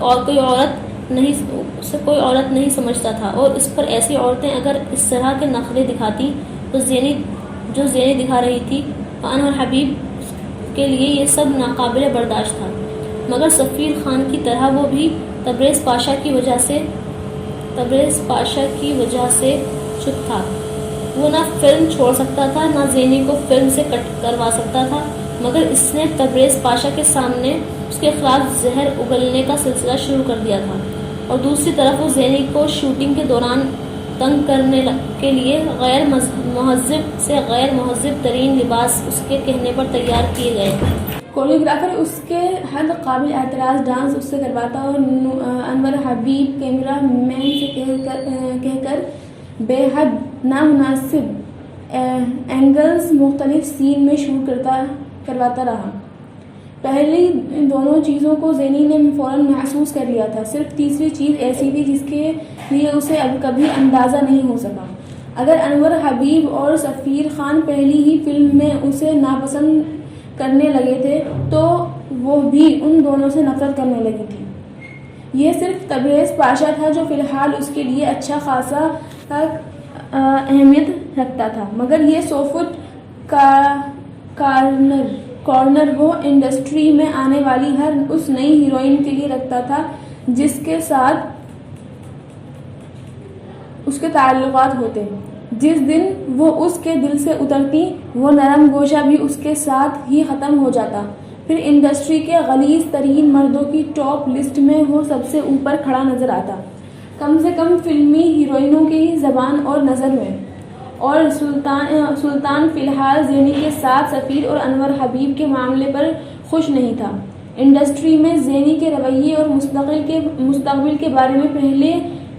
S2: کوئی عورت نہیں سمجھتا تھا، اور اس پر ایسی عورتیں اگر اس طرح کے نخرے دکھاتی تو زینی دکھا رہی تھی، انور حبیب کے لیے یہ سب ناقابل برداشت تھا۔ مگر سفیر خان کی طرح وہ بھی تبریز پاشا کی وجہ سے چپ تھا۔ وہ نہ فلم چھوڑ سکتا تھا، نہ زینی کو فلم سے کٹ کروا سکتا تھا، مگر اس نے تبریز پاشا کے سامنے اس کے خلاف زہر اگلنے کا سلسلہ شروع کر دیا تھا، اور دوسری طرف وہ زینی کو شوٹنگ کے دوران تنگ کرنے کے لیے غیر مہذب ترین لباس اس کے کہنے پر تیار کیے گئے۔
S3: کوریوگرافر اس کے حد قابل اعتراض ڈانس اس سے کرواتا اور انور حبیب کیمرہ مین سے کہہ کر بے حد نامناسب اینگلز مختلف سین میں شوٹ کرواتا رہا۔ پہلی دونوں چیزوں کو زینی نے فوراً محسوس کر لیا تھا، صرف تیسری چیز ایسی تھی جس کے لیے اسے اب کبھی اندازہ نہیں ہو سکا۔ اگر انور حبیب اور سفیر خان پہلی ہی فلم میں اسے ناپسند کرنے لگے تھے تو وہ بھی ان دونوں سے نفرت کرنے لگی تھی۔ یہ صرف تبریز پاشا تھا جو فی الحال اس کے لیے اچھا خاصا اہمیت رکھتا تھا، مگر یہ 100 فٹ کارنر وہ انڈسٹری میں آنے والی ہر اس نئی ہیروئن کے لیے رکھتا تھا جس کے ساتھ اس کے تعلقات ہوتے۔ جس دن وہ اس کے دل سے اترتی وہ نرم گوشہ بھی اس کے ساتھ ہی ختم ہو جاتا، پھر انڈسٹری کے غلیظ ترین مردوں کی ٹاپ لسٹ میں وہ سب سے اوپر کھڑا نظر آتا، کم سے کم فلمی ہیروئنوں کی زبان اور نظر میں۔ اور سلطان فی الحال زینی کے ساتھ سفیر اور انور حبیب کے معاملے پر خوش نہیں تھا۔ انڈسٹری میں زینی کے رویے اور مستقبل کے بارے میں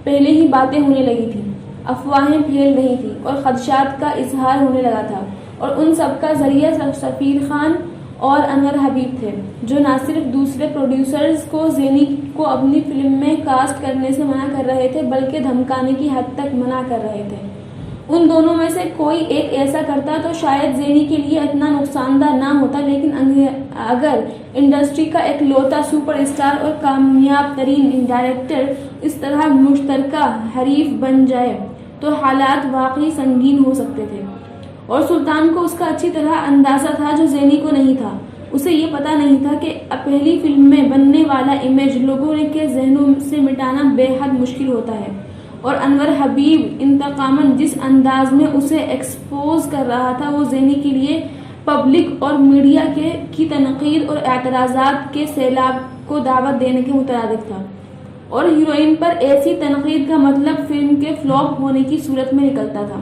S3: پہلے ہی باتیں ہونے لگی تھیں، افواہیں پھیل رہی تھیں اور خدشات کا اظہار ہونے لگا تھا، اور ان سب کا ذریعہ سفیر خان اور انور حبیب تھے، جو نہ صرف دوسرے پروڈیوسرز کو زینی کو اپنی فلم میں کاسٹ کرنے سے منع کر رہے تھے بلکہ دھمکانے کی حد تک منع کر رہے تھے۔ ان دونوں میں سے کوئی ایک ایسا کرتا تو شاید زینی کے لیے اتنا نقصان دہ نہ ہوتا، لیکن اگر انڈسٹری کا ایک لوتا سپر اسٹار اور کامیاب ترین ڈائریکٹر اس طرح مشترکہ حریف بن جائے تو حالات واقعی سنگین ہو سکتے تھے۔ اور سلطان کو اس کا اچھی طرح اندازہ تھا جو زینی کو نہیں تھا۔ اسے یہ پتہ نہیں تھا کہ پہلی فلم میں بننے والا امیج لوگوں کے ذہنوں سے مٹانا بے حد مشکل ہوتا ہے، اور انور حبیب انتقاماً جس انداز میں اسے ایکسپوز کر رہا تھا وہ زینی کے لیے پبلک اور میڈیا کی تنقید اور اعتراضات کے سیلاب کو دعوت دینے کے مترادف تھا، اور ہیروئن پر ایسی تنقید کا مطلب فلم کے فلاپ ہونے کی صورت میں نکلتا تھا۔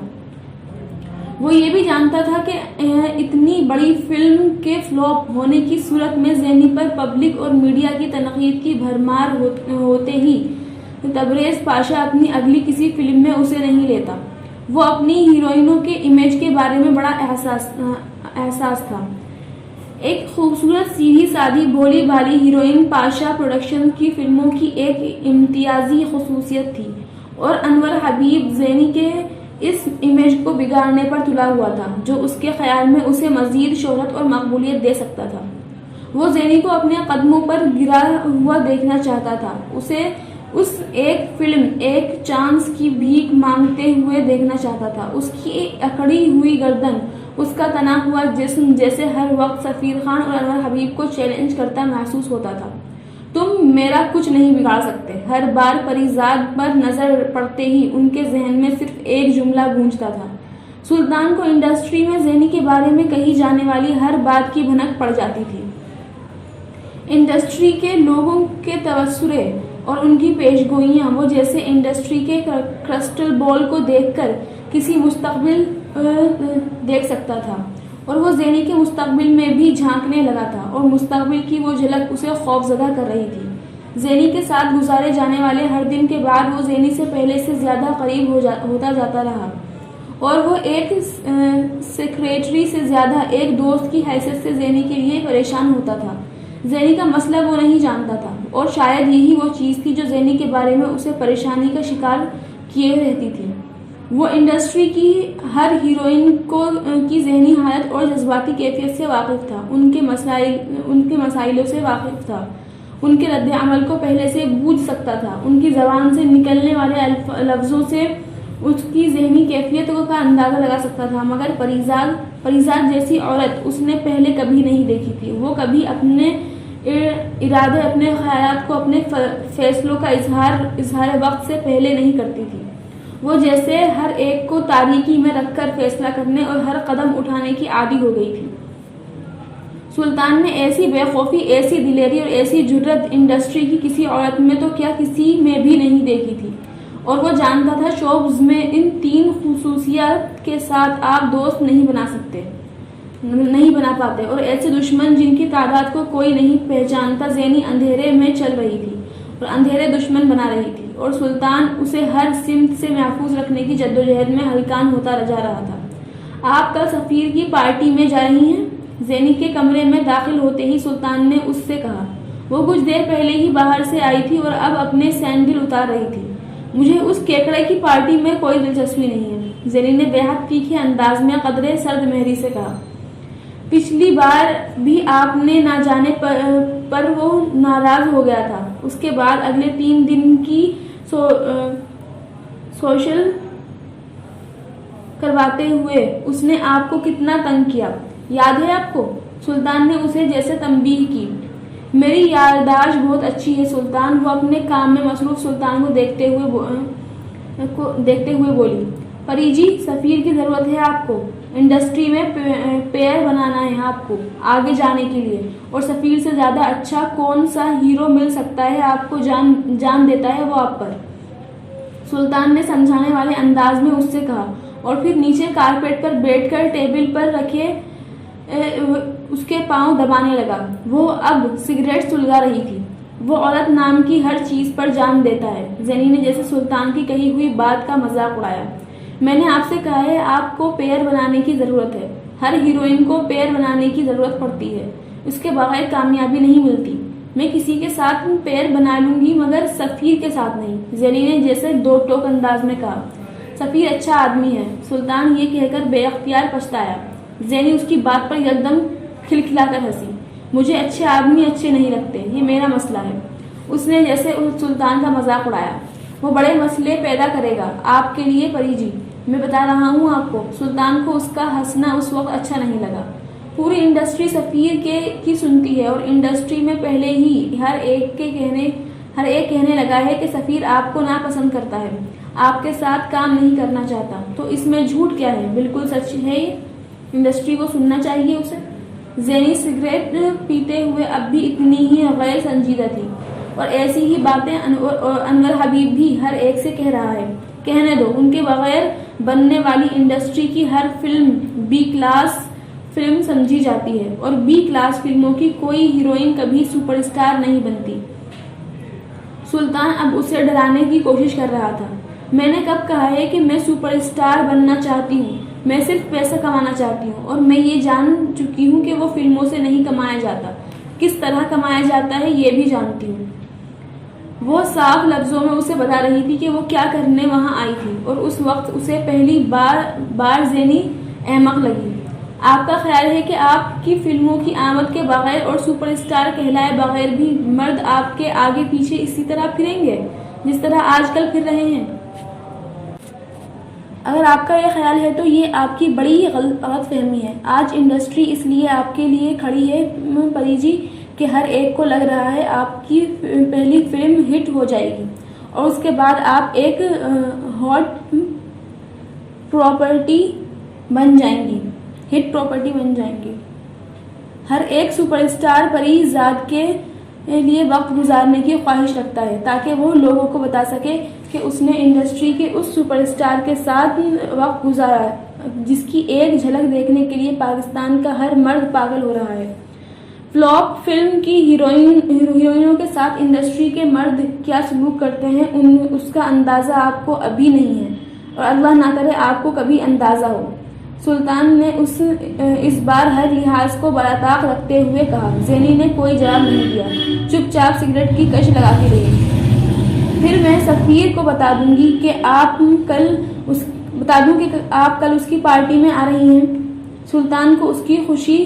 S3: وہ یہ بھی جانتا تھا کہ اتنی بڑی فلم کے فلاپ ہونے کی صورت میں زینی پر پبلک اور میڈیا کی تنقید کی بھرمار ہوتے ہی تبریز پاشا اپنی اگلی کسی فلم میں اسے نہیں لیتا۔ وہ اپنی ہیروئنوں کے امیج کے بارے میں بڑا احساس تھا۔ ایک خوبصورت سیدھی سادی بھولی بھالی ہیروئن پاشا پروڈکشن کی فلموں کی ایک امتیازی خصوصیت تھی، اور انور حبیب زینی کے اس امیج کو بگاڑنے پر تلا ہوا تھا جو اس کے خیال میں اسے مزید شہرت اور مقبولیت دے سکتا تھا۔ وہ زینی کو اپنے قدموں پر گرا ہوا دیکھنا چاہتا تھا، اسے اس ایک فلم ایک چانس کی بھیک مانگتے ہوئے دیکھنا چاہتا تھا، اس کی اکڑی ہوئی گردن، اس کا تنا ہوا جسم جیسے ہر وقت سفیر خان اور انور حبیب کو چیلنج کرتا محسوس ہوتا تھا۔ تم میرا کچھ نہیں بگاڑ سکتے۔ ہر بار پریزاد پر نظر پڑتے ہی ان کے ذہن میں صرف ایک جملہ گونجتا تھا۔ سلطان کو انڈسٹری میں زینی کے بارے میں کہی جانے والی ہر بات کی بھنک پڑ جاتی تھی۔ انڈسٹری کے لوگوں کے تبصرے اور ان کی پیشگوئیاں وہ جیسے انڈسٹری کے کرسٹل بال کو دیکھ کر کسی مستقبل دیکھ سکتا تھا، اور وہ زینی کے مستقبل میں بھی جھانکنے لگا تھا، اور مستقبل کی وہ جھلک اسے خوف زدہ کر رہی تھی۔ زینی کے ساتھ گزارے جانے والے ہر دن کے بعد وہ زینی سے پہلے سے زیادہ قریب ہوتا جاتا رہا، اور وہ ایک سیکریٹری سے زیادہ ایک دوست کی حیثیت سے زینی کے لیے پریشان ہوتا تھا۔ زینی کا مسئلہ وہ نہیں جانتا تھا، اور شاید یہی وہ چیز تھی جو زینی کے بارے میں اسے پریشانی کا شکار کیے رہتی تھی۔ وہ انڈسٹری کی ہر ہیروئن کی ذہنی حالت اور جذباتی کیفیت سے واقف تھا، ان کے مسائلوں سے واقف تھا، ان کے رد عمل کو پہلے سے بوجھ سکتا تھا، ان کی زبان سے نکلنے والے لفظوں سے اس کی ذہنی کیفیت کا اندازہ لگا سکتا تھا، مگر پریزاد جیسی عورت اس نے پہلے کبھی نہیں دیکھی تھی۔ وہ کبھی اپنے ارادے، اپنے خیالات کو، اپنے فیصلوں کا اظہار وقت سے پہلے نہیں کرتی تھی۔ وہ جیسے ہر ایک کو تاریکی میں رکھ کر فیصلہ کرنے اور ہر قدم اٹھانے کی عادی ہو گئی تھی۔ سلطان نے ایسی بے خوفی، ایسی دلیری اور ایسی جرأت انڈسٹری کی کسی عورت میں تو کیا کسی میں بھی نہیں دیکھی تھی، اور وہ جانتا تھا شوبز میں ان تین خصوصیات کے ساتھ آپ دوست نہیں بنا پاتے، اور ایسے دشمن جن کی تعداد کو کوئی نہیں پہچانتا۔ زینی اندھیرے میں چل رہی تھی اور اندھیرے دشمن بنا رہی تھی، اور سلطان اسے ہر سمت سے محفوظ رکھنے کی جدوجہد میں ہلکان ہوتا جا رہا تھا۔ آپ کل سفیر کی پارٹی میں جا رہی ہیں؟ زینی کے کمرے میں داخل ہوتے ہی سلطان نے اس سے کہا۔ وہ کچھ دیر پہلے ہی باہر سے آئی تھی اور اب اپنے سینڈل اتار رہی تھی۔ مجھے اس کیکڑے کی پارٹی میں کوئی دلچسپی نہیں ہے، زینی نے بے حد تیکھے انداز میں قدرے سرد مہری سے کہا۔ پچھلی بار بھی آپ نے نہ جانے پر وہ ناراض ہو گیا تھا۔ اس کے بعد اگلے 3 دن کی سوشل کرواتے ہوئے اس نے آپ کو کتنا تنگ کیا، یاد ہے آپ کو؟ سلطان نے اسے جیسے تنبیہ کی۔ میری یادداشت بہت اچھی ہے سلطان، وہ اپنے کام میں مصروف سلطان کو دیکھتے ہوئے بولی۔ پری جی، سفیر کی ضرورت ہے آپ کو، انڈسٹری میں پیئر بنانا ہے آپ کو آگے جانے کے لیے، اور سفیر سے زیادہ اچھا کون سا ہیرو مل سکتا ہے آپ کو، جان دیتا ہے وہ آپ پر، سلطان نے سمجھانے والے انداز میں اس سے کہا، اور پھر نیچے کارپیٹ پر بیٹھ کر ٹیبل پر رکھے اس کے پاؤں دبانے لگا۔ وہ اب سگریٹ سلگا رہی تھی۔ وہ عورت نام کی ہر چیز پر جان دیتا ہے، زینی نے جیسے سلطان کی کہی ہوئی بات کا مذاق اڑایا۔ میں نے آپ سے کہا ہے آپ کو پیئر بنانے کی ضرورت ہے، ہر ہیروئن کو پیئر بنانے کی ضرورت پڑتی ہے، اس کے بغیر کامیابی نہیں ملتی۔ میں کسی کے ساتھ پیئر بنا لوں گی مگر سفیر کے ساتھ نہیں، زینی نے جیسے دو ٹوک انداز میں کہا۔ سفیر اچھا آدمی ہے، سلطان یہ کہہ کر بے اختیار پچھتایا۔ زینی اس کی بات پر یکدم کھلکھلا کر ہنسی۔ مجھے اچھے آدمی اچھے نہیں لگتے، یہ میرا مسئلہ ہے، اس نے جیسے سلطان کا مذاق اڑایا۔ وہ بڑے مسئلے پیدا کرے گا آپ کے لیے پری جی، میں بتا رہا ہوں آپ کو۔ سلطان کو اس کا ہنسنا اس وقت اچھا نہیں لگا۔ پوری انڈسٹری سفیر کی سنتی ہے، اور انڈسٹری میں پہلے ہی ہر ایک کہنے لگا ہے کہ سفیر آپ کو ناپسند کرتا ہے، آپ کے ساتھ کام نہیں کرنا چاہتا، تو اس میں جھوٹ کیا ہے؟ بالکل سچ ہے، یہ انڈسٹری کو سننا چاہیے اسے۔ زینی سگریٹ پیتے ہوئے اب بھی اتنی ہی غیر سنجیدہ تھی، اور ایسی ہی باتیں انور حبیب بھی ہر ایک سے کہہ رہا ہے۔ کہنے دو، ان کے بغیر بننے والی انڈسٹری کی ہر فلم بی کلاس فلم سمجھی جاتی ہے، اور بی کلاس فلموں کی کوئی ہیروئن کبھی سپر اسٹار نہیں بنتی۔ سلطان اب اسے ڈرانے کی کوشش کر رہا تھا۔ میں نے کب کہا ہے کہ میں سپر اسٹار بننا چاہتی ہوں؟ میں صرف پیسہ کمانا چاہتی ہوں اور میں یہ جان چکی ہوں کہ وہ فلموں سے نہیں کمایا جاتا، کس طرح کمایا جاتا ہے یہ بھی جانتی ہوں۔ وہ صاف لفظوں میں اسے بتا رہی تھی کہ وہ کیا کرنے وہاں آئی تھی، اور اس وقت اسے پہلی بار زینی احمق لگی۔ آپ کا خیال ہے کہ آپ کی فلموں کی آمد کے بغیر اور سپر اسٹار کہلائے بغیر بھی مرد آپ کے آگے پیچھے اسی طرح پھریں گے جس طرح آج کل پھر رہے ہیں؟ اگر آپ کا یہ خیال ہے تو یہ آپ کی بڑی غلط فہمی ہے۔ آج انڈسٹری اس لیے آپ کے لیے کھڑی ہے پری جی کہ ہر ایک کو لگ رہا ہے آپ کی پہلی فلم ہٹ ہو جائے گی اور اس کے بعد آپ ایک ہاٹ پراپرٹی بن جائیں گی، ہٹ پراپرٹی بن جائیں گی۔ ہر ایک سپر اسٹار پری ذات کے لیے وقت گزارنے کی خواہش رکھتا ہے تاکہ وہ لوگوں کو بتا سکے کہ اس نے انڈسٹری کے اس سپر اسٹار کے ساتھ وقت گزارا ہے جس کی ایک جھلک دیکھنے کے لیے پاکستان کا ہر مرد پاگل ہو رہا ہے۔ فلاپ فلم کی ہیروئنوں کے ساتھ انڈسٹری کے مرد کیا سلوک کرتے ہیں اس کا اندازہ آپ کو ابھی نہیں ہے، اور اللہ نہ کرے آپ کو کبھی اندازہ ہو۔ سلطان نے اس بار ہر لحاظ کو برطاق رکھتے ہوئے کہا۔ زینی نے کوئی جواب نہیں دیا، چپ چاپ سگریٹ کی کش لگاتی رہی۔ پھر میں سفیر کو بتا دوں کہ آپ کل اس کی پارٹی میں آ رہی ہیں۔ سلطان کو اس کی خوشی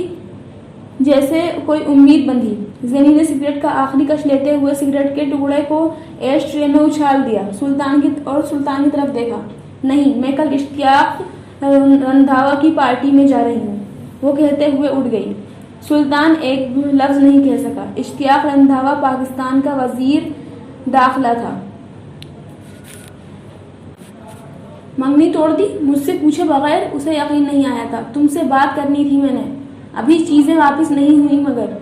S3: جیسے کوئی امید بندھی۔ زینی نے سگریٹ کا آخری کش لیتے ہوئے سگریٹ کے ٹکڑے کو ایش ٹرے میں اچھال دیا، سلطان کی طرف دیکھا۔ نہیں، میں کل اشتیاق رندھاوا کی پارٹی میں جا رہی ہوں، وہ کہتے ہوئے اٹھ گئی۔ سلطان ایک لفظ نہیں کہہ سکا۔ اشتیاق رندھاوا پاکستان کا وزیر داخلہ تھا۔ منگنی توڑ دی؟ مجھ سے پوچھے بغیر؟ اسے یقین نہیں آیا تھا۔ تم سے بات کرنی تھی میں نے، ابھی چیزیں واپس نہیں ہوئی مگر۔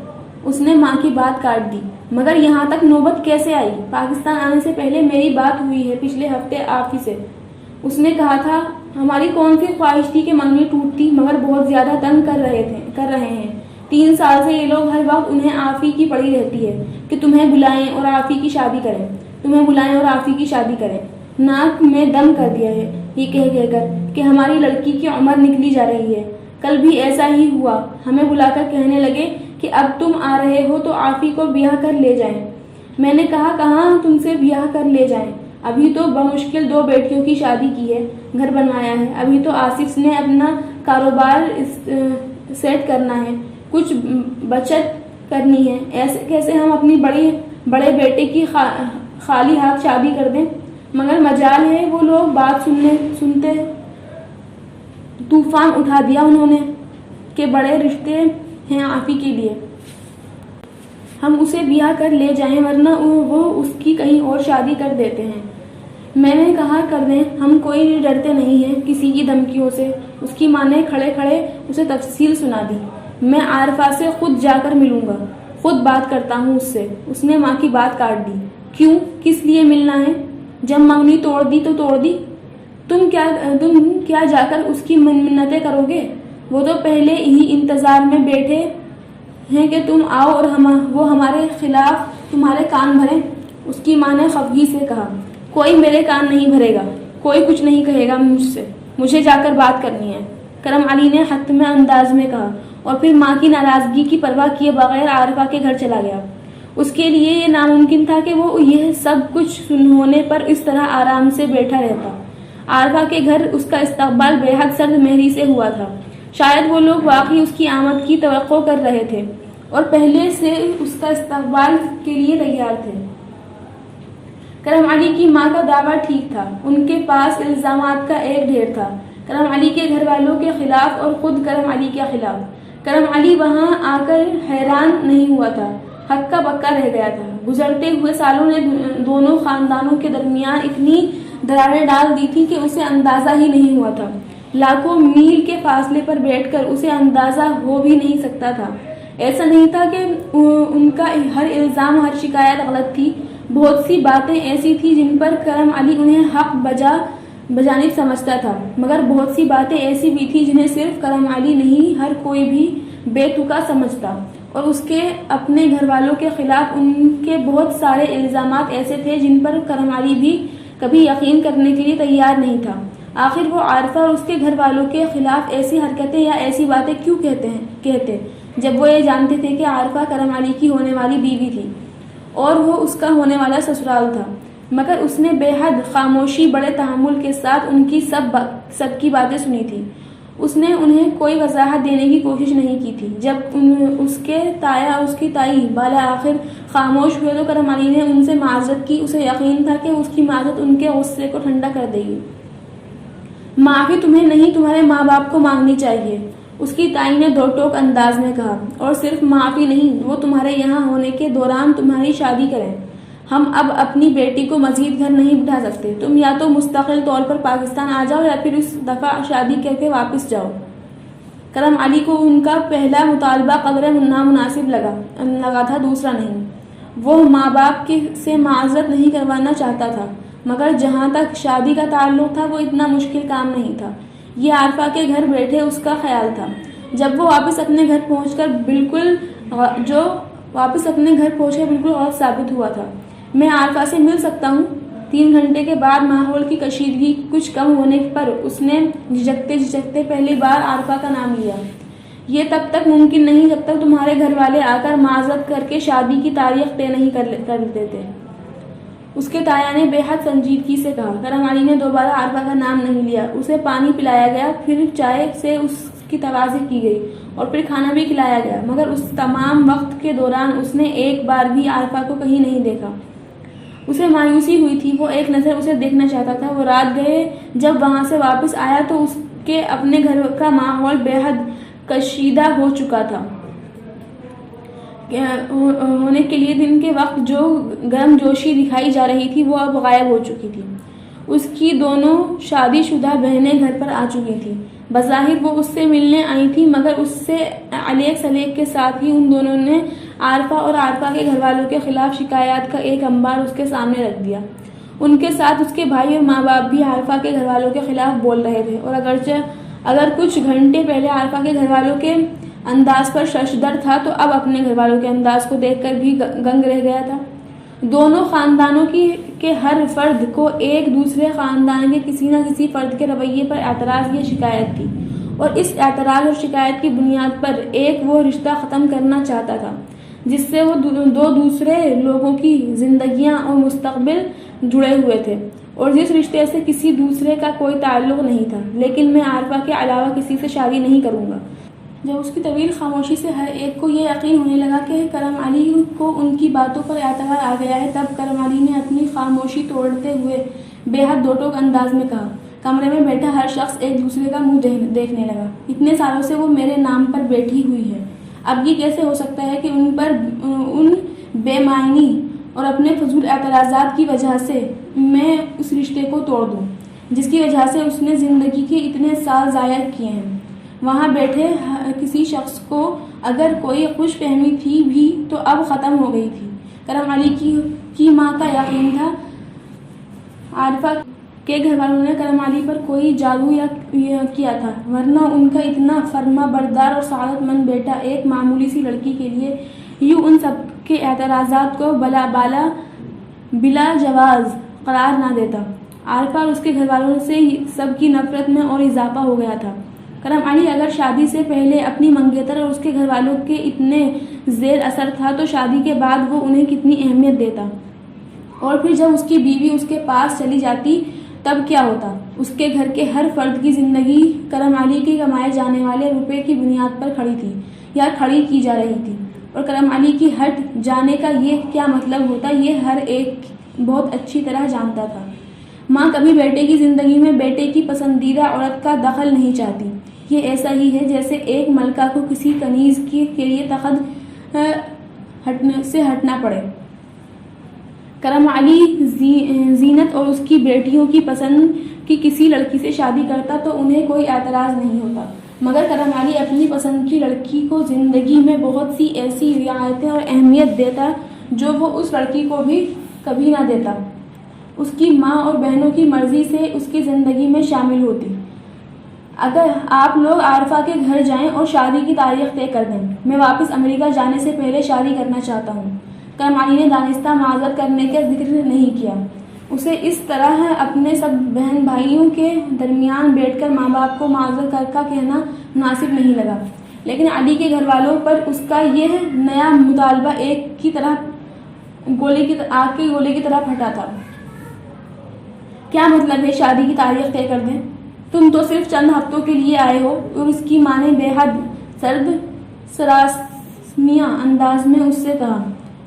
S3: اس نے ماں کی بات کاٹ دی۔ مگر یہاں تک نوبت کیسے آئی؟ پاکستان آنے سے پہلے میری بات ہوئی ہے پچھلے ہفتے آفی سے۔ اس نے کہا تھا ہماری کون سی خواہش تھی کہ منگنی ٹوٹتی، مگر بہت زیادہ تنگ کر رہے ہیں۔ 3 سال سے یہ لوگ ہر وقت انہیں آفی کی پڑی رہتی ہے کہ تمہیں بلائیں اور آفی کی شادی کریں۔ ناک میں دم کر دیا ہے یہ کہہ کر کہ ہماری لڑکی کی عمر نکلی جا رہی ہے۔ کل بھی ایسا ہی ہوا، ہمیں بلا کر کہنے لگے کہ اب تم آ رہے ہو تو آفی کو بیاہ کر لے جائیں۔ میں نے کہا کہاں تم سے بیاہ کر لے جائیں، ابھی تو بمشکل 2 بیٹیوں کی شادی کی ہے، گھر بنوایا ہے، ابھی تو آصف نے اپنا کاروبار سیٹ کرنا ہے، کچھ بچت کرنی ہے، ایسے کیسے ہم اپنی بڑے بیٹے کی خالی ہاتھ شادی کر دیں؟ مگر مجال ہے وہ لوگ بات سنتے طوفان اٹھا دیا انہوں نے کہ بڑے رشتے ہیں آفی کے لیے، ہم اسے بیاہ کر لے جائیں ورنہ وہ اس کی کہیں اور شادی کر دیتے ہیں۔ میں نے کہا کر دیں، ہم کوئی ڈرتے نہیں ہیں کسی کی دھمکیوں سے۔ اس کی ماں نے کھڑے اسے تفصیل سنا دی۔ میں عارفہ سے خود جا کر ملوں گا، خود بات کرتا ہوں اس سے۔ اس نے ماں کی بات کاٹ دی۔ کیوں؟ کس لیے ملنا ہے؟ جب منگنی توڑ دی تو توڑ دی، تم کیا جا کر اس کی منتیں کرو گے؟ وہ تو پہلے ہی انتظار میں بیٹھے ہیں کہ تم آؤ اور وہ ہمارے خلاف تمہارے کان بھریں۔ اس کی ماں نے خفگی سے کہا، کوئی میرے کان نہیں بھرے گا، کوئی کچھ نہیں کہے گا مجھ سے، مجھے جا کر بات کرنی ہے، کرم علی نے حتمی انداز میں کہا، اور پھر ماں کی ناراضگی کی پرواہ کیے بغیر عارفہ کے گھر چلا گیا۔ اس کے لیے یہ ناممکن تھا کہ وہ یہ سب کچھ ہونے پر اس طرح آرام سے بیٹھا رہتا۔ عارفہ کے گھر اس کا استقبال بے حد سرد مہری سے ہوا تھا۔ شاید وہ لوگ واقعی اس کی آمد کی توقع کر رہے تھے اور پہلے سے اس کا استقبال کے لیے تیار تھے۔ کرم علی کی ماں کا دعویٰ ٹھیک تھا، ان کے پاس الزامات کا ایک ڈھیر تھا، کرم علی کے گھر والوں کے خلاف اور خود کرم علی کے خلاف۔ کرم علی وہاں آ کر حیران نہیں ہوا تھا، ہکا بکا رہ گیا تھا۔ گزرتے ہوئے سالوں نے دونوں خاندانوں کے درمیان اتنی دراریں ڈال دی تھی کہ اسے اندازہ ہی نہیں ہوا تھا۔ لاکھوں میل کے فاصلے پر بیٹھ کر اسے اندازہ ہو بھی نہیں سکتا تھا۔ ایسا نہیں تھا کہ ان کا ہر الزام، ہر شکایت غلط تھی۔ بہت سی باتیں ایسی تھی جن پر کرم علی انہیں حق بجانب سمجھتا تھا، مگر بہت سی باتیں ایسی بھی تھی جنہیں صرف کرم علی نہیں ہر کوئی بھی بے تکا سمجھتا، اور اس کے اپنے گھر والوں کے خلاف ان کے بہت سارے الزامات ایسے تھے جن پر کرم علی بھی کبھی یقین کرنے کے لیے تیار نہیں تھا۔ آخر وہ عارفہ اور اس کے گھر والوں کے خلاف ایسی حرکتیں یا ایسی باتیں کیوں کہتے جب وہ یہ جانتے تھے کہ عارفہ کرم علی کی ہونے والی بیوی تھی اور وہ اس کا ہونے والا سسرال تھا، مگر اس نے بے حد خاموشی بڑے تحمل کے ساتھ ان کی سب کی باتیں سنی تھی۔ اس نے انہیں کوئی وضاحت دینے کی کوشش نہیں کی تھی۔ جب اس کے تایا اور اس کی تائی بالا آخر خاموش ہوئے تو کرم علی نے ان سے معذرت کی۔ اسے یقین تھا کہ اس کی معذرت ان کے غصے کو ٹھنڈا کر دے گی۔ معافی تمہیں نہیں، تمہارے ماں باپ کو مانگنی چاہیے، اس کی تائی نے دو ٹوک انداز میں کہا، اور صرف معافی نہیں، وہ تمہارے یہاں ہونے کے دوران تمہاری شادی کریں۔ ہم اب اپنی بیٹی کو مزید گھر نہیں بٹھا سکتے، تم یا تو مستقل طور پر پاکستان آ جاؤ یا پھر اس دفعہ شادی کر کے واپس جاؤ۔ کرم علی کو ان کا پہلا مطالبہ قدرے نامناسب لگا تھا، دوسرا نہیں۔ وہ ماں باپ سے معذرت نہیں کروانا چاہتا تھا، مگر جہاں تک شادی کا تعلق تھا وہ اتنا مشکل کام نہیں تھا۔ یہ عارفہ کے گھر بیٹھے اس کا خیال تھا۔ جب وہ واپس اپنے گھر پہنچ کر بالکل غلط ثابت ہوا تھا۔ میں عارفہ سے مل سکتا ہوں؟ 3 گھنٹے کے بعد ماحول کی کشیدگی کچھ کم ہونے پر اس نے جھجکتے پہلی بار عارفہ کا نام لیا۔ یہ تب تک ممکن نہیں جب تک تمہارے گھر والے آ کر معذرت کر کے شادی کی تاریخ طے نہیں کر دیتے، اس کے تایا نے بے حد سنجیدگی سے کہا۔ کرم علی نے دوبارہ عارفہ کا نام نہیں لیا۔ اسے پانی پلایا گیا، پھر چائے سے اس کی توازی کی گئی اور پھر کھانا بھی کھلایا گیا، مگر اس تمام وقت کے دوران اس نے ایک بار بھی عارفہ کو کہیں نہیں دیکھا۔ اسے مایوسی ہوئی تھی، وہ ایک نظر اسے دیکھنا چاہتا تھا۔ وہ رات گئے جب وہاں سے واپس آیا تو اس کے اپنے گھر کا ماحول بے حد کشیدہ ہو چکا تھا۔ ہونے کے لیے دن کے وقت جو گرم جوشی دکھائی جا رہی تھی وہ اب غائب ہو چکی تھی۔ اس کی دونوں شادی شدہ بہنیں گھر پر آ چکی تھیں۔ بظاہر وہ اس سے ملنے آئی تھیں، مگر اس سے علیق سلیق کے ساتھ ہی ان دونوں نے عارفہ اور عارفہ کے گھر والوں کے خلاف شکایات کا ایک انبار اس کے سامنے رکھ دیا۔ ان کے ساتھ اس کے بھائی اور ماں باپ بھی عارفہ کے گھر والوں کے خلاف بول رہے تھے، اور اگر کچھ گھنٹے پہلے عارفہ کے گھر والوں کے انداز پر ششدر تھا تو اب اپنے گھر والوں کے انداز کو دیکھ کر بھی گنگ رہ گیا تھا۔ دونوں خاندانوں کے ہر فرد کو ایک دوسرے خاندان کے کسی نہ کسی فرد کے رویے پر اعتراض یا شکایت تھی، اور اس اعتراض اور شکایت کی بنیاد پر ایک وہ رشتہ ختم کرنا چاہتا تھا جس سے وہ دو دوسرے لوگوں کی زندگیاں اور مستقبل جڑے ہوئے تھے، اور جس رشتے سے کسی دوسرے کا کوئی تعلق نہیں تھا۔ لیکن میں عارفہ کے علاوہ کسی سے شادی نہیں کروں گا۔ جب اس کی طویل خاموشی سے ہر ایک کو یہ یقین ہونے لگا کہ کرم علی کو ان کی باتوں پر اعتبار آ گیا ہے، تب کرم علی نے اپنی خاموشی توڑتے ہوئے بے حد دو ٹوک انداز میں کہا۔ کمرے میں بیٹھا ہر شخص ایک دوسرے کا منہ دیکھنے لگا۔ اتنے سالوں سے وہ میرے نام پر بیٹھی ہوئی ہے، اب یہ کیسے ہو سکتا ہے کہ ان بے معنی اور اپنے فضول اعتراضات کی وجہ سے میں اس رشتے کو توڑ دوں جس کی وجہ سے اس نے زندگی کے اتنے سال ضائع کیے ہیں۔ وہاں بیٹھے کسی شخص کو اگر کوئی خوش فہمی تھی بھی تو اب ختم ہو گئی تھی۔ کرم علی کی ماں کا یقین تھا عارفہ کے گھر والوں نے کرم علی پر کوئی جادو کیا تھا، ورنہ ان کا اتنا فرما بردار اور سعادت مند بیٹا ایک معمولی سی لڑکی کے لیے یوں ان سب کے اعتراضات کو بلا جواز قرار نہ دیتا۔ عارفہ اور اس کے گھر والوں سے سب کی نفرت میں اور اضافہ ہو گیا تھا۔ کرم علی اگر شادی سے پہلے اپنی منگیتر اور اس کے گھر والوں کے اتنے زیر اثر تھا تو شادی کے بعد وہ انہیں کتنی اہمیت دیتا، اور پھر جب اس کی بیوی اس کے پاس چلی جاتی تب کیا ہوتا؟ اس کے گھر کے ہر فرد کی زندگی کرم علی کے کمائے جانے والے روپے کی بنیاد پر کھڑی تھی یا کھڑی کی جا رہی تھی، اور کرم علی کی ہٹ جانے کا یہ کیا مطلب ہوتا یہ ہر ایک بہت اچھی طرح جانتا تھا۔ ماں کبھی بیٹے کی زندگی میں بیٹے کی پسندیدہ عورت کا دخل نہیں چاہتی۔ یہ ایسا ہی ہے جیسے ایک ملکہ کو کسی کنیز کے لیے تخت سے ہٹنا پڑے۔ کرم علی زینت اور اس کی بیٹیوں کی پسند کی کسی لڑکی سے شادی کرتا تو انہیں کوئی اعتراض نہیں ہوتا، مگر کرم علی اپنی پسند کی لڑکی کو زندگی میں بہت سی ایسی رعایتیں اور اہمیت دیتا جو وہ اس لڑکی کو بھی کبھی نہ دیتا۔ اس کی ماں اور بہنوں کی مرضی سے اس کی زندگی میں شامل ہوتی۔ اگر آپ لوگ عارفہ کے گھر جائیں اور شادی کی تاریخ طے کر دیں، میں واپس امریکہ جانے سے پہلے شادی کرنا چاہتا ہوں۔ کرم علی نے دانستہ معذرت کرنے کا ذکر نہیں کیا۔ اسے اس طرح اپنے سب بہن بھائیوں کے درمیان بیٹھ کر ماں باپ کو معذرت کا کہنا مناسب نہیں لگا، لیکن علی کے گھر والوں پر اس کا یہ نیا مطالبہ ایک کی طرح آگ کے گولے کی طرح پھٹا تھا۔ کیا مطلب ہے شادی کی تاریخ طے کر دیں؟ تم تو صرف چند ہفتوں کے لیے آئے ہو۔ اور اس کی ماں نے بے حد سرد سراسمیہ انداز میں اس سے کہا۔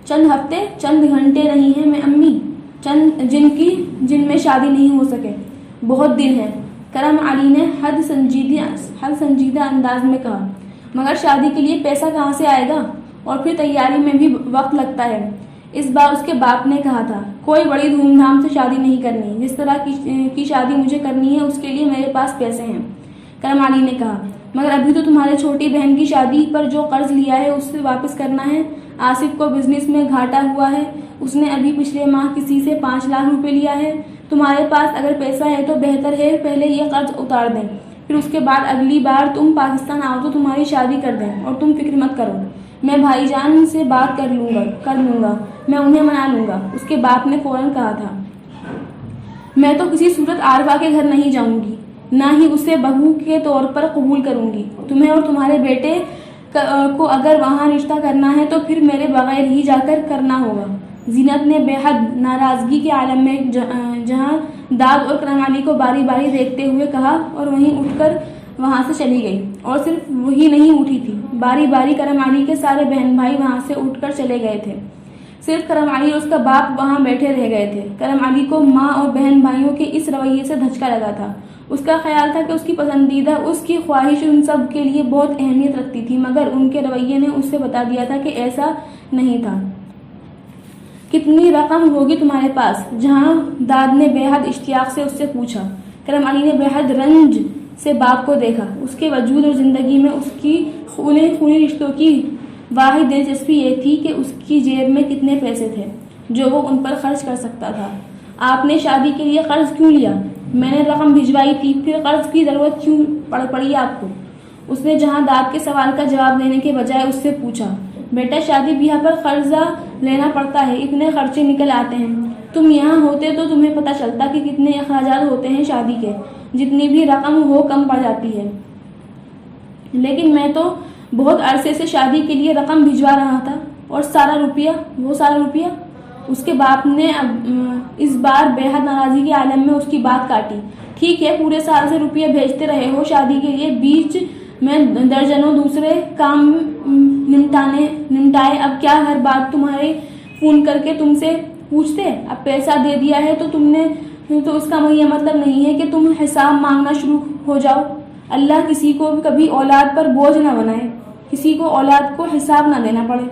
S3: چند ہفتے، چند گھنٹے نہیں ہیں میں امی، جن میں شادی نہیں ہو سکے، بہت دن ہے۔ کرم علی نے حد سنجیدہ انداز میں کہا، مگر شادی کے لیے پیسہ کہاں سے آئے گا؟ اور پھر تیاری میں بھی وقت لگتا ہے۔ اس بار اس کے باپ نے کہا تھا، کوئی بڑی دھوم دھام سے شادی نہیں کرنی، جس طرح کی شادی مجھے کرنی ہے اس کے لیے میرے پاس پیسے ہیں۔ کرم علی نے کہا، مگر ابھی تو تمہارے چھوٹی بہن کی شادی پر جو قرض لیا ہے اس سے واپس کرنا ہے۔ آصف کو بزنس میں گھاٹا ہوا ہے، اس نے ابھی پچھلے ماہ کسی سے 5 لاکھ روپے لیا ہے۔ تمہارے پاس اگر پیسہ ہے تو بہتر ہے پہلے یہ قرض اتار دیں، پھر اس کے بعد اگلی بار تم پاکستان آؤ تو تمہاری شادی کر دیں۔ اور تم فکر مت کرو، میں بھائی جان سے بات کر لوں گا، میں انہیں منا لوں گا۔ اس کے باپ نے فوراً کہا تھا، میں تو کسی صورت عارفہ کے گھر نہیں جاؤں گی، نہ ہی اسے بہو کے طور پر قبول کروں گی۔ تمہیں اور تمہارے بیٹے کو اگر وہاں رشتہ کرنا ہے تو پھر میرے بغیر ہی جا کر کرنا ہوگا۔ زینت نے بے حد ناراضگی کے عالم میں جہاں داد اور کرم علی کو باری باری دیکھتے ہوئے کہا، اور وہیں اٹھ کر وہاں سے چلی گئی۔ اور صرف وہی نہیں اٹھی تھی، باری باری کرم علی کے سارے بہن بھائی وہاں سے اٹھ کر چلے گئے تھے۔ صرف کرم علی اور اس کا باپ وہاں بیٹھے رہ گئے تھے۔ کرم علی کو ماں اور بہن بھائیوں کے اس رویے سے دھچکا لگا تھا۔ اس کا خیال تھا کہ اس کی پسندیدہ، اس کی خواہش ان سب کے لیے بہت اہمیت رکھتی تھی، مگر ان کے رویے نے اسے بتا دیا تھا کہ ایسا نہیں تھا۔ کتنی رقم ہوگی تمہارے پاس؟ جہاں داد نے بے حد اشتیاق سے اس سے پوچھا۔ کرم علی نے بے حد رنج سے باپ کو دیکھا۔ اس کے وجود اور زندگی میں اس کی خونی رشتوں کی واحد دلچسپی یہ تھی کہ اس کی جیب میں کتنے پیسے تھے جو وہ ان پر خرچ کر سکتا تھا۔ آپ نے شادی کے لیے قرض کیوں لیا؟ میں نے رقم بھجوائی تھی، پھر قرض کی ضرورت کیوں پڑی آپ کو؟ اس نے جہاں داد کے سوال کا جواب دینے کے بجائے اس سے پوچھا، بیٹا شادی بیاہ پر قرضہ لینا پڑتا ہے، اتنے خرچے نکل آتے ہیں۔ تم یہاں ہوتے تو تمہیں پتہ چلتا کہ کتنے اخراجات ہوتے ہیں شادی کے، جتنی بھی رقم ہو کم پڑ جاتی ہے۔ لیکن میں تو بہت عرصے سے شادی کے لیے رقم بھجوا رہا تھا، اور وہ سارا روپیہ۔ اس کے باپ نے اس بار بے حد ناراضی کے عالم میں اس کی بات کاٹی۔ ٹھیک ہے، پورے سال سے روپیہ بھیجتے رہے ہو شادی کے لیے، بیچ میں درجنوں دوسرے کام نمٹائے، اب کیا ہر بات تمہارے فون کر کے تم سے پوچھتے؟ اب پیسہ دے دیا ہے تو تم نے تو اس کا یہ مطلب نہیں ہے کہ تم حساب مانگنا شروع ہو جاؤ۔ اللہ کسی کو کبھی اولاد پر بوجھ نہ بنائے، کسی کو اولاد کو حساب نہ دینا پڑے۔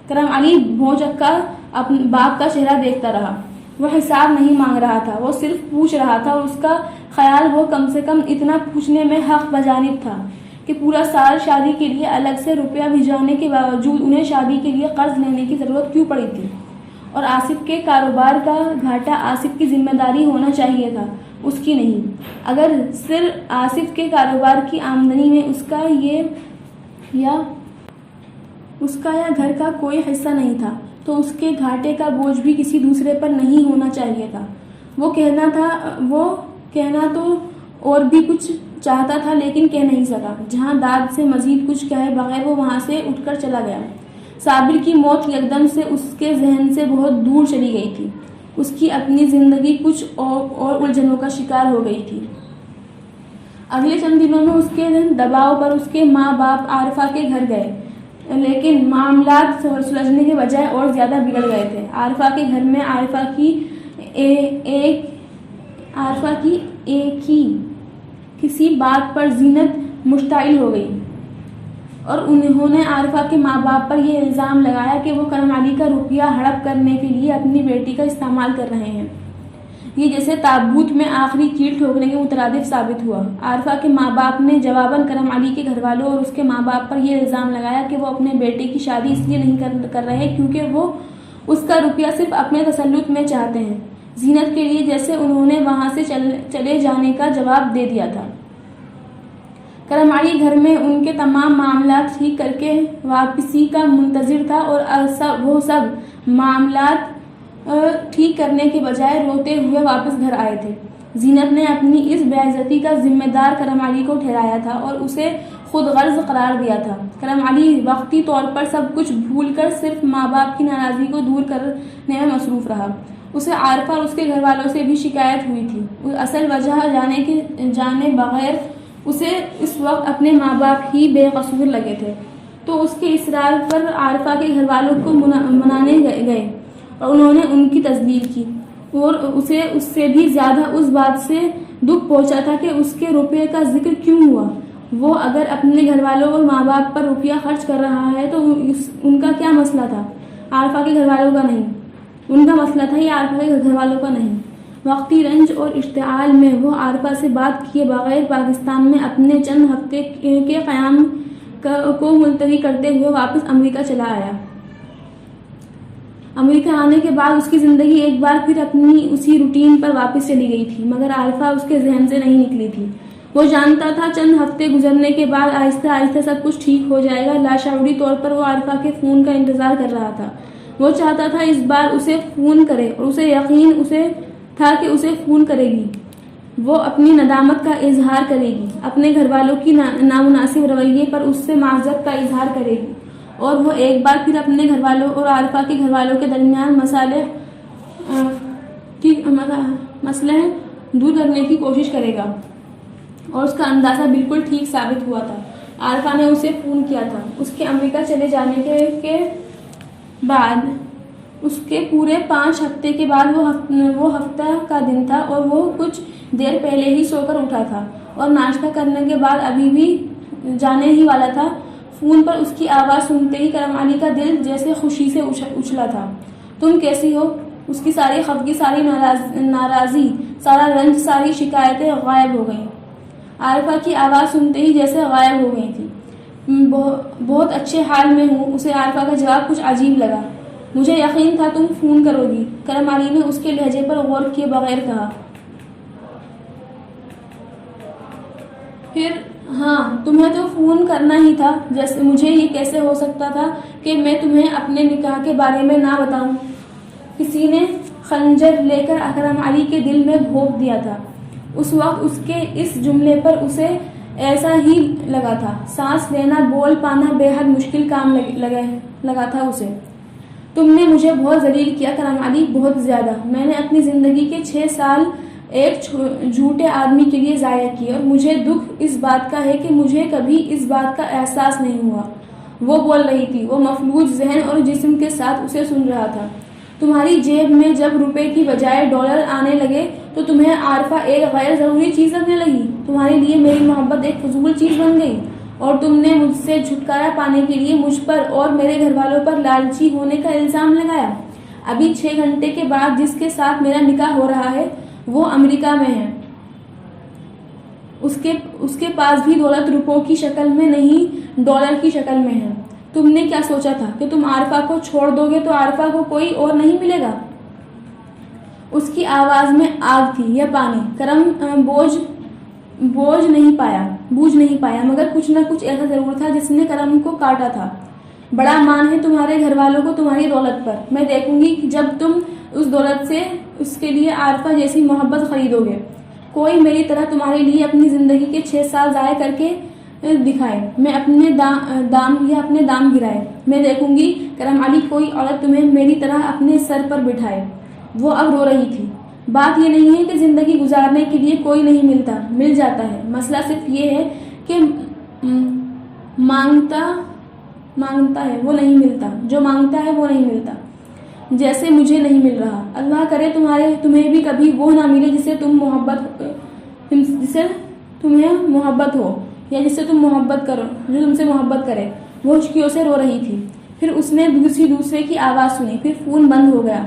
S3: کرم علی بھوچکا اپنے باپ کا چہرہ دیکھتا رہا۔ وہ حساب نہیں مانگ رہا تھا، وہ صرف پوچھ رہا تھا، اور اس کا خیال وہ کم سے کم اتنا پوچھنے میں حق بجانب تھا کہ پورا سال شادی کے لیے الگ سے روپیہ بھجوانے کے باوجود انہیں شادی کے لیے قرض لینے کی ضرورت کیوں پڑی تھی، اور آصف کے کاروبار کا گھاٹا آصف کی ذمہ داری ہونا چاہیے تھا، اس کی نہیں۔ اگر صرف آصف کے کاروبار کی آمدنی میں اس کا یا گھر کا کوئی حصہ نہیں تھا تو اس کے گھاٹے کا بوجھ بھی کسی دوسرے پر نہیں ہونا چاہیے تھا۔ وہ کہنا تو اور بھی کچھ چاہتا تھا لیکن کہہ نہیں سکا۔ جہاں داد سے مزید کچھ کہے بغیر وہ وہاں سے اٹھ کر چلا گیا۔ صابر کی موت یکدم سے اس کے ذہن سے بہت دور چلی گئی تھی۔ اس کی اپنی زندگی کچھ اور الجھنوں کا شکار ہو گئی تھی۔ اگلے چند دنوں میں اس کے دباؤ پر اس کے ماں باپ عارفہ کے گھر گئے، لیکن معاملات سلجھنے کے بجائے اور زیادہ بگڑ گئے تھے۔ عارفہ کے گھر میں عارفہ کی ایک ہی کسی بات پر زینت مشتعل ہو گئی، اور انہوں نے عارفہ کے ماں باپ پر یہ الزام لگایا کہ وہ کرم علی کا روپیہ ہڑپ کرنے کے لیے اپنی بیٹی کا استعمال کر رہے ہیں۔ یہ جیسے تابوت میں آخری کیل ٹھوکنے کے مترادف ثابت ہوا۔ عارفہ کے ماں باپ نے جواباً کرم علی کے گھر والوں اور اس کے ماں باپ پر یہ الزام لگایا کہ وہ اپنے بیٹے کی شادی اس لیے نہیں کر رہے کیونکہ وہ اس کا روپیہ صرف اپنے تسلط میں چاہتے ہیں، زینت کے لیے، جیسے انہوں نے وہاں سے چلے جانے کا جواب دے دیا تھا۔ کرم علی گھر میں ان کے تمام معاملات ٹھیک کر کے واپسی کا منتظر تھا، اور وہ سب معاملات ٹھیک کرنے کے بجائے روتے ہوئے واپس گھر آئے تھے۔ زینت نے اپنی اس بے عزتی کا ذمہ دار کرم علی کو ٹھہرایا تھا اور اسے خود غرض قرار دیا تھا۔ کرم علی وقتی طور پر سب کچھ بھول کر صرف ماں باپ کی ناراضگی کو دور کرنے میں مصروف رہا۔ اسے عارفہ اور اس کے گھر والوں سے بھی شکایت ہوئی تھی۔ اصل وجہ جانے بغیر اسے اس وقت اپنے ماں باپ ہی بے قصور لگے تھے، تو اس کے اصرار پر عارفہ کے گھر والوں کو منانے گئے اور انہوں نے ان کی تذلیل کی، اور اسے اس سے بھی زیادہ اس بات سے دکھ پہنچا تھا کہ اس کے روپے کا ذکر کیوں ہوا۔ وہ اگر اپنے گھر والوں اور ماں باپ پر روپیہ خرچ کر رہا ہے تو ان کا کیا مسئلہ تھا، عارفہ کے گھر والوں کا نہیں۔ ان کا مسئلہ تھا یا عارفہ کے گھر والوں کا نہیں۔ وقتی رنج اور اشتعال میں وہ عارفہ سے بات کیے بغیر پاکستان میں اپنے چند ہفتے کے قیام کو ملتوی کرتے ہوئے واپس امریکہ چلا آیا۔ امریکہ آنے کے بعد اس کی زندگی ایک بار پھر اپنی اسی روٹین پر واپس چلی گئی تھی، مگر عارفہ اس کے ذہن سے نہیں نکلی تھی۔ وہ جانتا تھا چند ہفتے گزرنے کے بعد آہستہ آہستہ سب کچھ ٹھیک ہو جائے گا۔ لاشعوری طور پر وہ عارفہ کے فون کا انتظار کر رہا تھا۔ وہ چاہتا تھا اس بار اسے فون کرے، اور اسے یقین تھا کہ اسے فون کرے گی، وہ اپنی ندامت کا اظہار کرے گی، اپنے گھر والوں کی نامناسب رویے پر اس سے معذرت کا اظہار کرے گی، اور وہ ایک بار پھر اپنے گھر والوں اور عارفہ کے گھر والوں کے درمیان مسئلے دور کرنے کی کوشش کرے گا۔ اور اس کا اندازہ بالکل ٹھیک ثابت ہوا تھا۔ عارفہ نے اسے فون کیا تھا۔ اس کے امریکہ چلے جانے کے بعد اس کے پورے 5 ہفتے کے بعد وہ ہفتہ کا دن تھا، اور وہ کچھ دیر پہلے ہی سو کر اٹھا تھا اور ناشتہ کرنے کے بعد ابھی بھی جانے ہی والا تھا۔ فون پر اس کی آواز سنتے ہی کرم علی کا دل جیسے خوشی سے اچھلا تھا۔ تم کیسی ہو؟ اس کی ساری خفگی، ساری ناراضی، سارا رنج، ساری شکایتیں غائب ہو گئیں۔ عارفہ کی آواز سنتے ہی جیسے غائب ہو گئی تھی۔ بہت اچھے حال میں ہوں۔ اسے عارفہ کا جواب کچھ عجیب لگا۔ مجھے یقین تھا تم فون کرو گی، کرم علی نے اس کے لہجے پر غور کیے بغیر کہا۔ پھر ہاں، تمہیں تو فون کرنا ہی تھا۔ جیسے مجھے یہ کیسے ہو سکتا تھا کہ میں تمہیں اپنے نکاح کے بارے میں نہ بتاؤں؟ کسی نے خنجر لے کر کرم علی کے دل میں بھونک دیا تھا۔ اس وقت اس کے اس جملے پر اسے ایسا ہی لگا تھا۔ سانس لینا، بول پانا بے حد مشکل کام لگا تھا اسے۔ تم نے مجھے بہت ذلیل کیا کرم علی، بہت زیادہ۔ میں نے اپنی زندگی کے 6 سال ایک جھوٹے آدمی کے لیے ضائع کیے، اور مجھے دکھ اس بات کا ہے کہ مجھے کبھی اس بات کا احساس نہیں ہوا۔ وہ بول رہی تھی، وہ مفلوج ذہن اور جسم کے ساتھ اسے سن رہا تھا۔ تمہاری جیب میں جب روپے کی بجائے ڈالر آنے لگے تو تمہیں عارفہ ایک غیر ضروری چیز لگنے لگی۔ تمہارے لیے میری محبت ایک فضول چیز بن گئی، اور تم نے مجھ سے چھٹکارا پانے کے لیے مجھ پر اور میرے گھر والوں پر لالچی ہونے کا الزام لگایا۔ ابھی 6 گھنٹے کے بعد جس کے ساتھ میرا نکاح ہو رہا ہے وہ امریکہ میں ہے۔ اس کے پاس بھی دولت روپوں کی شکل میں نہیں، ڈالر کی شکل میں ہے۔ تم نے کیا سوچا تھا کہ تم عارفہ کو چھوڑ دو گے تو عارفہ کو کوئی اور نہیں ملے گا؟ اس کی آواز میں آگ تھی یا پانی۔ کرم بوجھ نہیں پایا، مگر کچھ نہ کچھ ایسا ضرور تھا جس نے کرم کو کاٹا تھا۔ بڑا مان ہے تمہارے گھر والوں کو تمہاری دولت پر۔ میں دیکھوں گی کہ جب تم اس دولت سے اس کے لیے عارفہ جیسی محبت خریدو گے۔ کوئی میری طرح تمہارے لیے اپنی زندگی کے 6 سال ضائع کر کے دکھائے، میں اپنے دام گرائے۔ میں دیکھوں گی کرم علی کوئی عورت تمہیں میری طرح اپنے سر پر بٹھائے۔ وہ اب رو رہی تھی۔ بات یہ نہیں ہے کہ زندگی گزارنے کے لیے کوئی نہیں ملتا، مل جاتا ہے۔ مسئلہ صرف یہ ہے کہ مانگتا ہے وہ نہیں ملتا، جو مانگتا ہے وہ نہیں ملتا، جیسے مجھے نہیں مل رہا۔ اللہ کرے تمہیں بھی کبھی وہ نہ ملے جسے تمہیں محبت ہو، یا جس سے تم محبت کرو، جو تم سے محبت کرے۔ وہ ہچکیوں سے رو رہی تھی۔ پھر اس نے دوسرے کی آواز سنی، پھر فون بند ہو گیا۔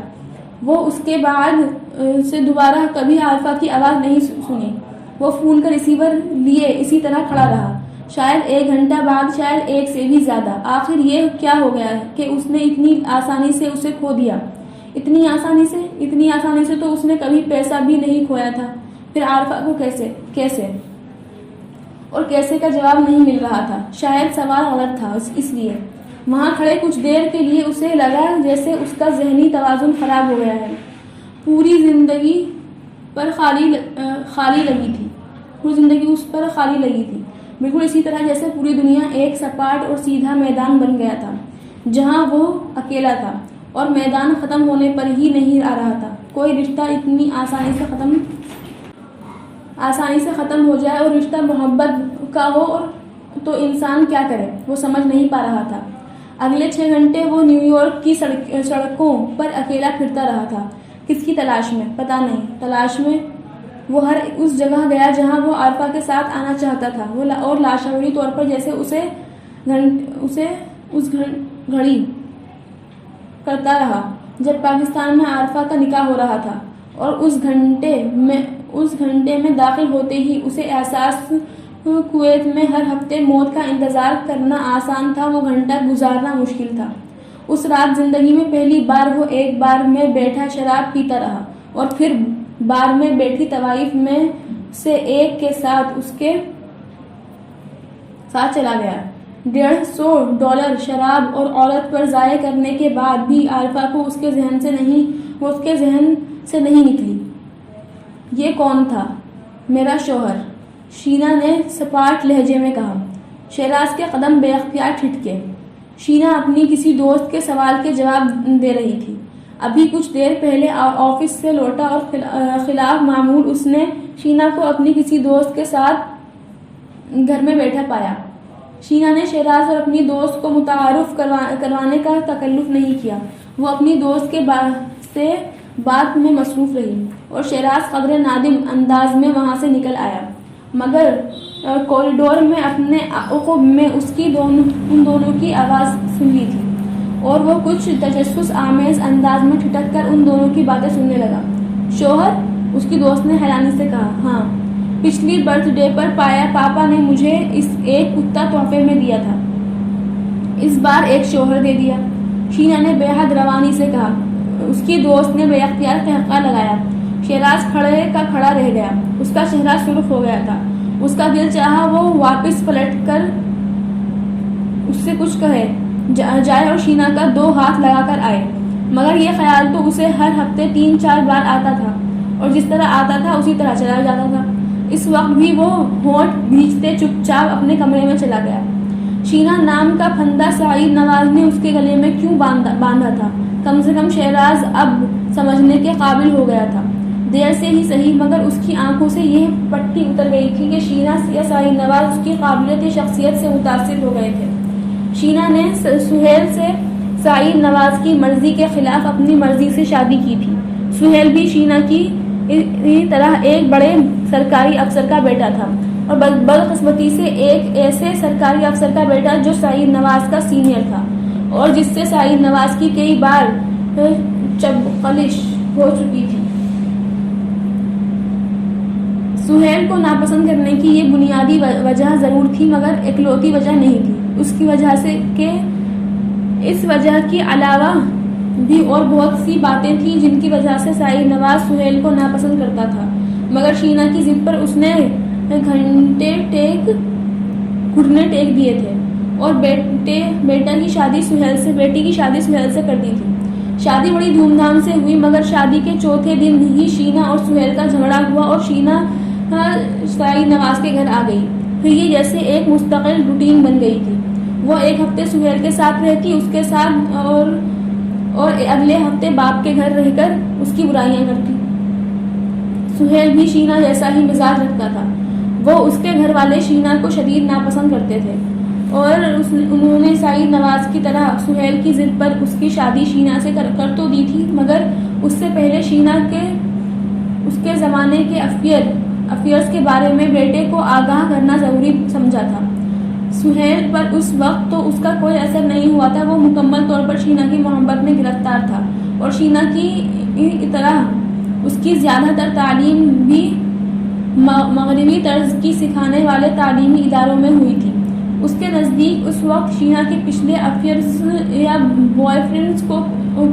S3: وہ اس کے بعد سے دوبارہ کبھی عارفہ کی آواز نہیں سنی۔ وہ فون کا ریسیور لیے اسی طرح کھڑا رہا، شاید 1 گھنٹہ بعد، شاید 1 سے بھی زیادہ۔ آخر یہ کیا ہو گیا کہ اس نے اتنی آسانی سے اسے کھو دیا؟ اتنی آسانی سے تو اس نے کبھی پیسہ بھی نہیں کھویا تھا۔ پھر عارفہ کو کیسے کا جواب نہیں مل رہا تھا۔ شاید سوال غلط تھا، اس لیے وہاں کھڑے کچھ دیر کے لیے اسے لگا جیسے اس کا ذہنی توازن خراب ہو گیا ہے. پوری زندگی پر خالی لگی تھی. پوری زندگی اس پر خالی لگی تھی. بالکل اسی طرح جیسے پوری دنیا ایک سپاٹ اور سیدھا میدان بن گیا تھا جہاں وہ اکیلا تھا اور میدان ختم ہونے پر ہی نہیں آ رہا تھا. کوئی رشتہ اتنی آسانی سے ختم ہو جائے اور رشتہ محبت کا ہو اور تو انسان کیا کرے وہ سمجھ نہیں پا رہا تھا. اگلے 6 گھنٹے وہ نیو یارک کی سڑکوں پر اکیلا پھرتا رہا تھا. کس کی تلاش میں؟ پتہ نہیں. تلاش میں وہ ہر اس جگہ گیا جہاں وہ عارفہ کے ساتھ آنا چاہتا تھا اور لاشعوری طور پر جیسے اسے اس گھڑی کرتا رہا جب پاکستان میں عارفہ کا نکاح ہو رہا تھا اور اس گھنٹے میں داخل ہوتے ہی اسے احساس کویت میں ہر ہفتے موت کا انتظار کرنا آسان تھا. وہ گھنٹہ گزارنا مشکل تھا. اس رات زندگی میں پہلی بار وہ ایک بار میں بیٹھا شراب پیتا رہا اور پھر بار میں بیٹھی طوائف میں سے ایک کے ساتھ اس کے ساتھ چلا گیا. $150 شراب اور عورت پر ضائع کرنے کے بعد بھی عارفہ کو اس کے ذہن سے نہیں نکلی. یہ کون تھا؟ میرا شوہر، شینا نے سپاٹ لہجے میں کہا. شہراز کے قدم بے اختیار ٹھٹکے. شینا اپنی کسی دوست کے سوال کے جواب دے رہی تھی. ابھی کچھ دیر پہلے آفس سے لوٹا اور خلاف معمول اس نے شینا کو اپنی کسی دوست کے ساتھ گھر میں بیٹھا پایا. شینا نے شہراز اور اپنی دوست کو متعارف کروانے کا تکلف نہیں کیا. وہ اپنی دوست کے سے بات میں مصروف رہی اور شہراز قدر نادم انداز میں وہاں سے نکل آیا، مگر کوریڈور میں اپنے عقب میں اس کی ان دونوں کی آواز سن لی تھی اور وہ کچھ تجسس آمیز انداز میں ٹھٹک کر ان دونوں کی باتیں سننے لگا. شوہر؟ اس کی دوست نے حیرانی سے کہا. ہاں، پچھلی برتھ ڈے پر پاپا نے مجھے ایک کتا تحفے میں دیا تھا. اس بار ایک شوہر دے دیا، شینا نے بے حد روانی سے کہا. اس کی دوست نے بے اختیار قہقہ لگایا. شہراز کھڑے کا کھڑا رہ گیا. اس کا چہرہ سرخ ہو گیا تھا. اس کا دل چاہا وہ واپس پلٹ کر اس سے کچھ کہے جائے اور شینا کا 2 ہاتھ لگا کر آئے، مگر یہ خیال تو اسے ہر ہفتے 3-4 بار آتا تھا اور جس طرح آتا تھا اسی طرح چلا جاتا تھا. اس وقت بھی وہ ہونٹ بھیجتے چپ چاپ اپنے کمرے میں چلا گیا. شینا نام کا پھندا سعید نواز نے اس کے گلے میں کیوں باندھا تھا؟ کم سے کم شہراز اب سمجھنے کے قابل ہو گیا تھا. دیر سے ہی صحیح، مگر اس کی آنکھوں سے یہ پٹی اتر گئی تھی کہ شینا یا سعید نواز اس کی قابلیت شخصیت سے متاثر ہو گئے تھے. شینا نے سہیل سے سعید نواز کی مرضی کے خلاف اپنی مرضی سے شادی کی تھی. سہیل بھی شینا کی طرح ایک بڑے سرکاری افسر کا بیٹا تھا اور بدقسمتی سے ایک ایسے سرکاری افسر کا بیٹا جو سعید نواز کا سینئر تھا اور جس سے سعید نواز کی کئی بار چبخلش ہو چکی تھی. سہیل کو ناپسند کرنے کی یہ بنیادی وجہ ضرور تھی مگر اکلوتی وجہ نہیں تھی. اس کی وجہ سے کہ اس وجہ کے علاوہ بھی اور بہت سی باتیں تھیں جن کی وجہ سے سعید نواز سہیل کو ناپسند کرتا تھا، مگر شینا کی ضد پر اس نے گھٹنے ٹیک دیے تھے اور بیٹی کی شادی سہیل سے کر دی تھی. شادی بڑی دھوم دھام سے ہوئی مگر شادی کے چوتھے دن ہی شینا اور سہیل کا جھگڑا ہوا اور شینا سعید نواز کے گھر آ گئی. پھر یہ جیسے ایک مستقل روٹین بن گئی تھی. وہ ایک ہفتے سہیل کے ساتھ رہتی، اس کے ساتھ اور اگلے ہفتے باپ کے گھر رہ کر اس کی برائیاں کرتی. سہیل بھی شینا جیسا ہی مزاج رکھتا تھا. وہ اس کے گھر والے شینا کو شدید ناپسند کرتے تھے اور انہوں نے سعید نواز کی طرح سہیل کی ضد پر اس کی شادی شینا سے کر تو دی تھی، مگر اس سے پہلے شینا کے اس کے زمانے کے افیئرز کے بارے میں بیٹے کو آگاہ کرنا ضروری سمجھا تھا. سہیل پر اس وقت تو اس کا کوئی اثر نہیں ہوا تھا. وہ مکمل طور پر شینا کی محبت میں گرفتار تھا اور شینا کی طرح اس کی زیادہ تر تعلیم بھی مغربی طرز کی سکھانے والے تعلیمی اداروں میں ہوئی تھی. اس کے نزدیک اس وقت شینا کے پچھلے افیئرز یا بوائے فرینڈز کو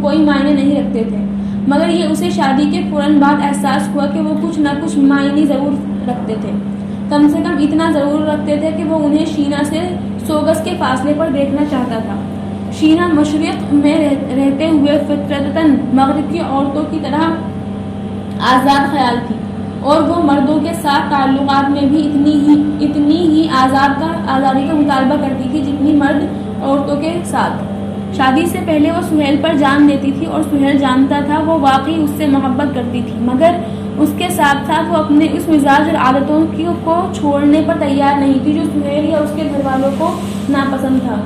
S3: کوئی معنی نہیں رکھتے تھے، مگر یہ اسے شادی کے فوراً بعد احساس ہوا کہ وہ کچھ نہ کچھ معنی ضرور رکھتے تھے. کم سے کم اتنا ضرور رکھتے تھے کہ وہ انہیں شینا سے 100 گز کے فاصلے پر دیکھنا چاہتا تھا. شینا مشرق میں رہتے ہوئے فطرتاً مغرب کی عورتوں کی طرح آزاد خیال تھی اور وہ مردوں کے ساتھ تعلقات میں بھی اتنی ہی آزادی کا مطالبہ کرتی تھی جتنی مرد عورتوں کے ساتھ۔ شادی سے پہلے وہ سہیل پر جان دیتی تھی اور سہیل جانتا تھا وہ واقعی اس سے محبت کرتی تھی، مگر اس کے ساتھ ساتھ وہ اپنے اس مزاج اور عادتوں کو چھوڑنے پر تیار نہیں تھی جو سہیل یا اس کے گھر والوں کو ناپسند تھا۔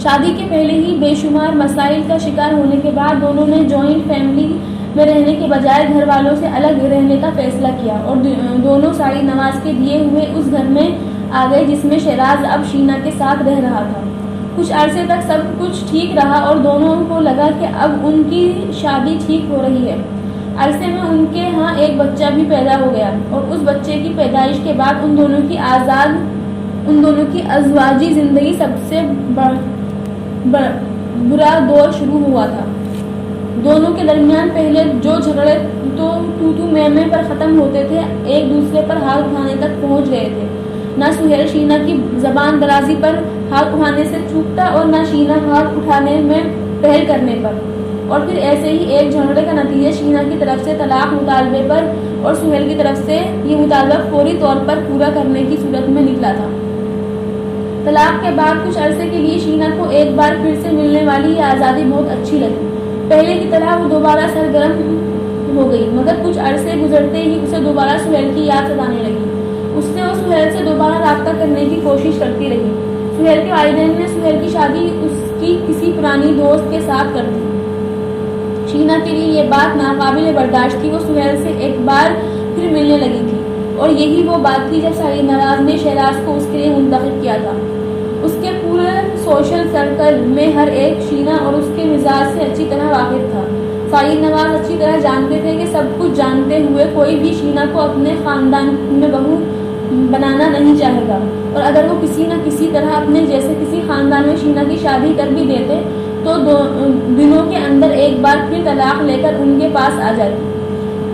S3: شادی کے پہلے ہی بے شمار مسائل کا شکار ہونے کے بعد دونوں نے جوائنٹ فیملی میں رہنے کے بجائے گھر والوں سے الگ رہنے کا فیصلہ کیا اور دونوں سعید نواز کے دیے ہوئے اس گھر میں آ گئے جس میں شیراز اب شینا کے ساتھ رہ رہا تھا۔ کچھ عرصے تک سب کچھ ٹھیک رہا اور دونوں کو لگا کہ اب ان کی شادی ٹھیک ہو رہی ہے۔ عرصے میں ان کے ہاں ایک بچہ بھی پیدا ہو گیا اور اس بچے کی پیدائش کے بعد ان دونوں کی ازواجی زندگی سب سے برا دور شروع ہوا تھا۔ دونوں کے درمیان پہلے جو جھگڑے تو میں پر ختم ہوتے تھے ایک دوسرے پر ہاتھ اٹھانے تک پہنچ گئے تھے۔ نہ سہیل شینا کی زبان درازی پر ہاتھ اٹھانے سے چوکتا اور نہ شینا ہاتھ اٹھانے میں پہل کرنے پر، اور پھر ایسے ہی ایک جھگڑے کا نتیجہ شینا کی طرف سے طلاق مطالبے پر اور سہیل کی طرف سے یہ مطالبہ فوری طور پر پورا کرنے کی صورت میں نکلا تھا۔ طلاق کے بعد کچھ عرصے کے لیے شینا کو ایک بار پھر سے ملنے والی یہ آزادی بہت اچھی لگی۔ پہلے کی طرح وہ دوبارہ سرگرم ہو گئی، مگر کچھ عرصے گزرتے ہی اسے دوبارہ سہیل کی یاد ستانے لگی۔ اس سے وہ سہیل سے دوبارہ رابطہ کرنے کی کوشش کرتی رہی۔ سہیل کے والدین نے سہیل کی شادی اس کی کسی پرانی دوست کے ساتھ کر دی۔ شینا کے لیے یہ بات ناقابل برداشت تھی۔ وہ سہیل سے ایک بار پھر ملنے لگی تھی اور یہی وہ بات تھی جب سعید نواز نے شیراز کو اس کے لیے منتخب کیا تھا۔ اس کے پورے سوشل سرکل میں ہر ایک شینا اور اس کے مزاج سے اچھی طرح واقف تھا۔ سعید نواز اچھی طرح جانتے تھے کہ سب کچھ جانتے ہوئے کوئی بھی شینا کو اپنے خاندان میں بہو بنانا نہیں چاہے گا، اور اگر وہ کسی نہ کسی طرح اپنے جیسے کسی خاندان میں شینا کی شادی کر بھی دیتے تو دنوں کے اندر ایک بار پھر طلاق لے کر ان کے پاس آ جاتی۔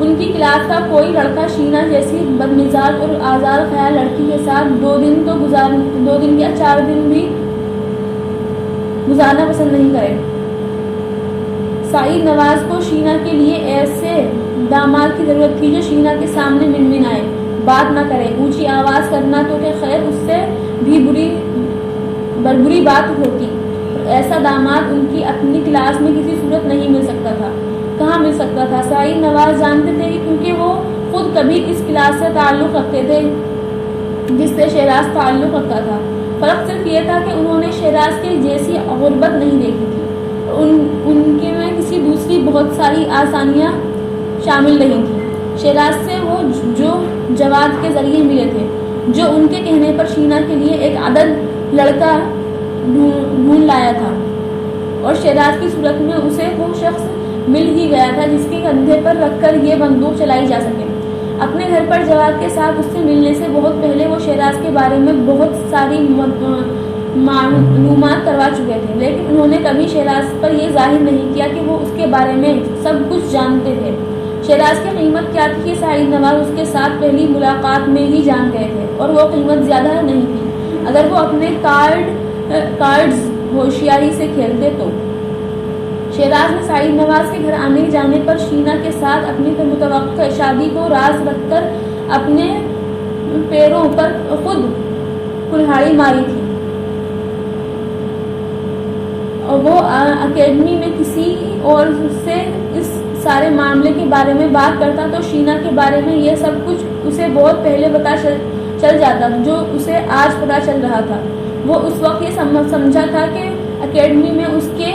S3: ان کی کلاس کا کوئی لڑکا شینا جیسی بدمزاج اور آزاد خیال لڑکی کے ساتھ 2 دن یا 4 دن بھی گزارنا پسند نہیں کرے۔ سعید نواز کو شینا کے لیے ایسے داماد کی ضرورت تھی جو شینا کے سامنے منمنائے، بات نہ کرے، اونچی آواز کرنا تو کہ خیر اس سے بھی بری بات ہوتی، ایسا داماد ان کی اپنی کلاس میں کسی صورت نہیں مل سکتا تھا۔ کہاں مل سکتا تھا؟ سعید نواز جانتے تھے کہ کیونکہ وہ خود کبھی اس کلاس سے تعلق رکھتے تھے جس سے شیراز تعلق رکھتا تھا۔ فرق صرف یہ تھا کہ انہوں نے شیراز کے جیسی غربت نہیں دیکھی تھی، ان کے میں کسی دوسری بہت ساری آسانیاں شامل نہیں تھیں۔ شیراز سے وہ جو جواد کے ذریعے ملے تھے، جو ان کے کہنے پر شینا کے لیے ایک عدد لڑکا ڈھونڈ لایا تھا، اور شیراز کی صورت میں اسے وہ شخص مل ہی گیا تھا جس کے کندھے پر رکھ کر یہ بندوق چلائی جا سکے۔ اپنے گھر پر جواد کے ساتھ اس سے ملنے سے بہت پہلے وہ شیراز کے بارے میں بہت ساری معلومات کروا چکے تھے، لیکن انہوں نے کبھی شیراز پر یہ ظاہر نہیں کیا کہ وہ اس کے بارے میں سب کچھ جانتے تھے۔ شیراز کی قیمت کیا تھی یہ سعید نواز اس کے ساتھ پہلی ملاقات میں ہی جان گئے تھے، اور وہ قیمت زیادہ نہیں تھی اگر وہ اپنے کارڈز ہوشیاری سے کھیلتے تو۔ شیراز نے سعید نواز کے گھر آنے جانے پر شینا کے ساتھ اپنی متوقع شادی کو راز رکھ کر اپنے پیروں پر خود کلہاڑی ماری تھی، اور وہ اکیڈمی میں کسی اور سے اس سارے معاملے کے بارے میں بات کرتا تو شینا کے بارے میں یہ سب کچھ اسے بہت پہلے پتا چل جاتا جو اسے آج پتا چل رہا تھا۔ وہ اس وقت یہ سمجھا تھا کہ اکیڈمی میں اس کے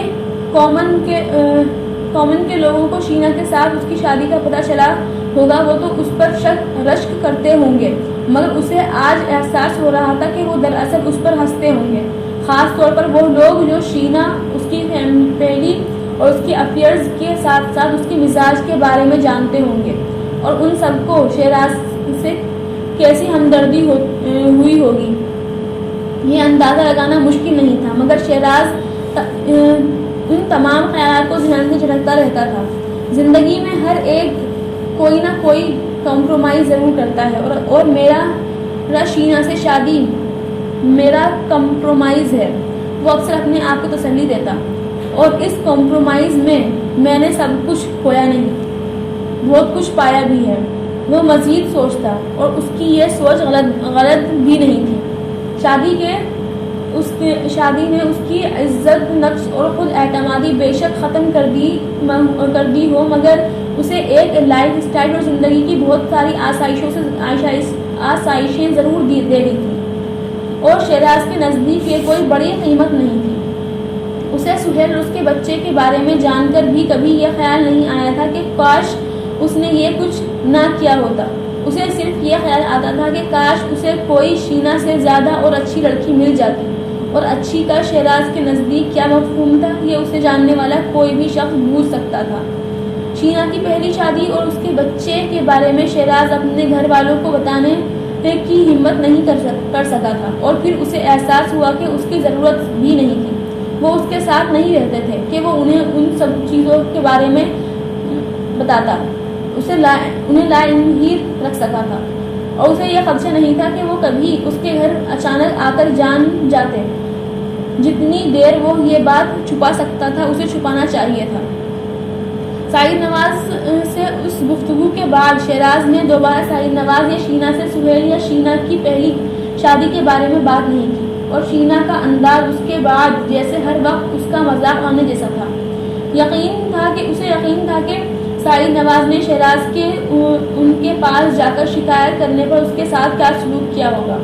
S3: کامن کے لوگوں کو شینا کے ساتھ اس کی شادی کا پتہ چلا ہوگا، وہ تو اس پر رشک کرتے ہوں گے، مگر اسے آج احساس ہو رہا تھا کہ وہ دراصل اس پر ہنستے ہوں گے، خاص طور پر وہ لوگ جو شینا، اس کی فیملی اور اس کی افیئرز کے ساتھ ساتھ اس کے مزاج کے بارے میں جانتے ہوں گے، اور ان سب کو شیراز سے کیسی ہمدردی ہوئی ہوگی یہ اندازہ لگانا مشکل نہیں تھا، مگر شیراز ان تمام خیالات کو ذہن میں جھڑکتا رہتا تھا۔ زندگی میں ہر ایک کوئی نہ کوئی کمپرومائز ضرور کرتا ہے، اور میرا شینا سے شادی میرا کمپرومائز ہے۔ وہ اکثر اپنے آپ کو تسلی دیتا، اور اس کمپرومائز میں نے سب کچھ کھویا نہیں، بہت کچھ پایا بھی ہے۔ وہ مزید سوچتا، اور اس کی یہ سوچ غلط بھی نہیں تھی۔ شادی نے اس کی عزت نفس اور خود اعتمادی بے شک ختم کر دی ہو، مگر اسے ایک لائف اسٹائل اور زندگی کی بہت ساری آسائشیں ضرور دے دی تھی، اور شہراز کے نزدیک یہ کوئی بڑی قیمت نہیں تھی۔ اسے سہیل اور اس کے بچے کے بارے میں جان کر بھی کبھی یہ خیال نہیں آیا تھا کہ کاش اس نے یہ کچھ نہ کیا ہوتا۔ اسے صرف یہ خیال آتا تھا کہ کاش اسے کوئی شینا سے زیادہ اور اچھی لڑکی مل جاتی، اور اچھی کا شہراز کے نزدیک کیا مفہوم تھا یہ اسے جاننے والا کوئی بھی شخص بوجھ سکتا تھا۔ شینا کی پہلی شادی اور اس کے بچے کے بارے میں شہراز اپنے گھر والوں کو بتانے کی ہمت نہیں کر سکا تھا، اور پھر اسے احساس ہوا کہ اس کی ضرورت بھی نہیں تھی۔ وہ اس کے ساتھ نہیں رہتے تھے کہ وہ انہیں ان سب چیزوں کے بارے میں بتاتا، انہیں لا علم ہی رکھ سکا تھا، اور اسے یہ خدشہ نہیں تھا کہ وہ کبھی اس کے گھر اچانک آ کر جان جاتے۔ جتنی دیر وہ یہ بات چھپا سکتا تھا اسے چھپانا چاہیے تھا۔ سعید نواز سے اس گفتگو کے بعد شہراز نے دوبارہ سعید نواز یا شینا سے سہیل یا شینا کی پہلی شادی کے بارے میں بات نہیں کی، اور شینا کا انداز اس کے بعد جیسے ہر وقت اس کا مذاق اڑانے جیسا تھا۔ اسے یقین تھا کہ سعید نواز نے شہراز کے ان کے پاس جا کر شکایت کرنے پر اس کے ساتھ کیا سلوک کیا ہوگا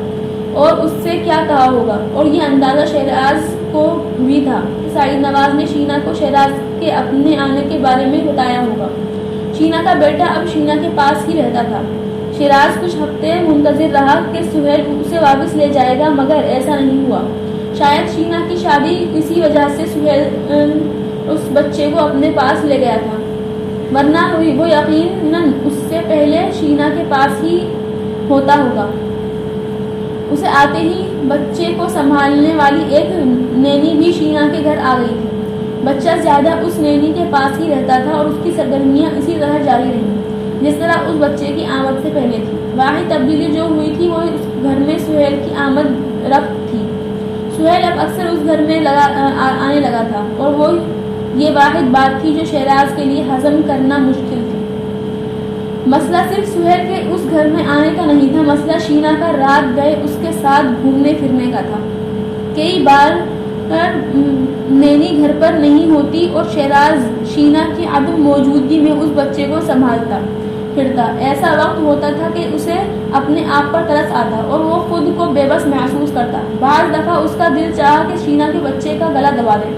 S3: اور اس سے کیا کہا ہوگا، اور یہ اندازہ شہراز کو بھی تھا کہ سعید نواز نے شینا کو شہراز کے اپنے آنے کے بارے میں بتایا ہوگا۔ شینا کا بیٹا اب شینا کے پاس ہی رہتا تھا۔ شہراز کچھ ہفتے منتظر رہا کہ سہیل اسے واپس لے جائے گا، مگر ایسا نہیں ہوا۔ شاید شینا کی شادی اسی وجہ سے سہیل اس بچے کو اپنے پاس لے گیا تھا، ورنہ وہ یقیناً اس سے پہلے شینا کے پاس ہی ہوتا ہوگا۔ اسے آتے ہی بچے کو سنبھالنے والی ایک نینی بھی شینا کے گھر آ گئی تھی۔ بچہ زیادہ اس نینی کے پاس ہی رہتا تھا، اور اس کی سرگرمیاں اسی طرح جاری رہیں جس طرح اس بچے کی آمد سے پہلے تھی۔ واحد تبدیلی جو ہوئی تھی وہ اس گھر میں سہیل کی آمد رفت تھی۔ سہیل اب اکثر اس گھر میں آنے لگا تھا، اور وہ یہ واحد بات تھی جو شہراز کے لیے ہضم کرنا مشکل تھی۔ مسئلہ صرف سہیل کے اس گھر میں آنے کا نہیں تھا، مسئلہ شینا کا رات گئے اس کے ساتھ گھومنے پھرنے کا تھا۔ کئی بار نینی گھر پر نہیں ہوتی اور شہراز شینا کی عدم موجودگی میں اس بچے کو سنبھالتا پھرتا۔ ایسا وقت ہوتا تھا کہ اسے اپنے آپ پر ترس آتا اور وہ خود کو بے بس محسوس کرتا۔ بعض دفعہ اس کا دل چاہا کہ شینا کے بچے کا گلا دبا دے،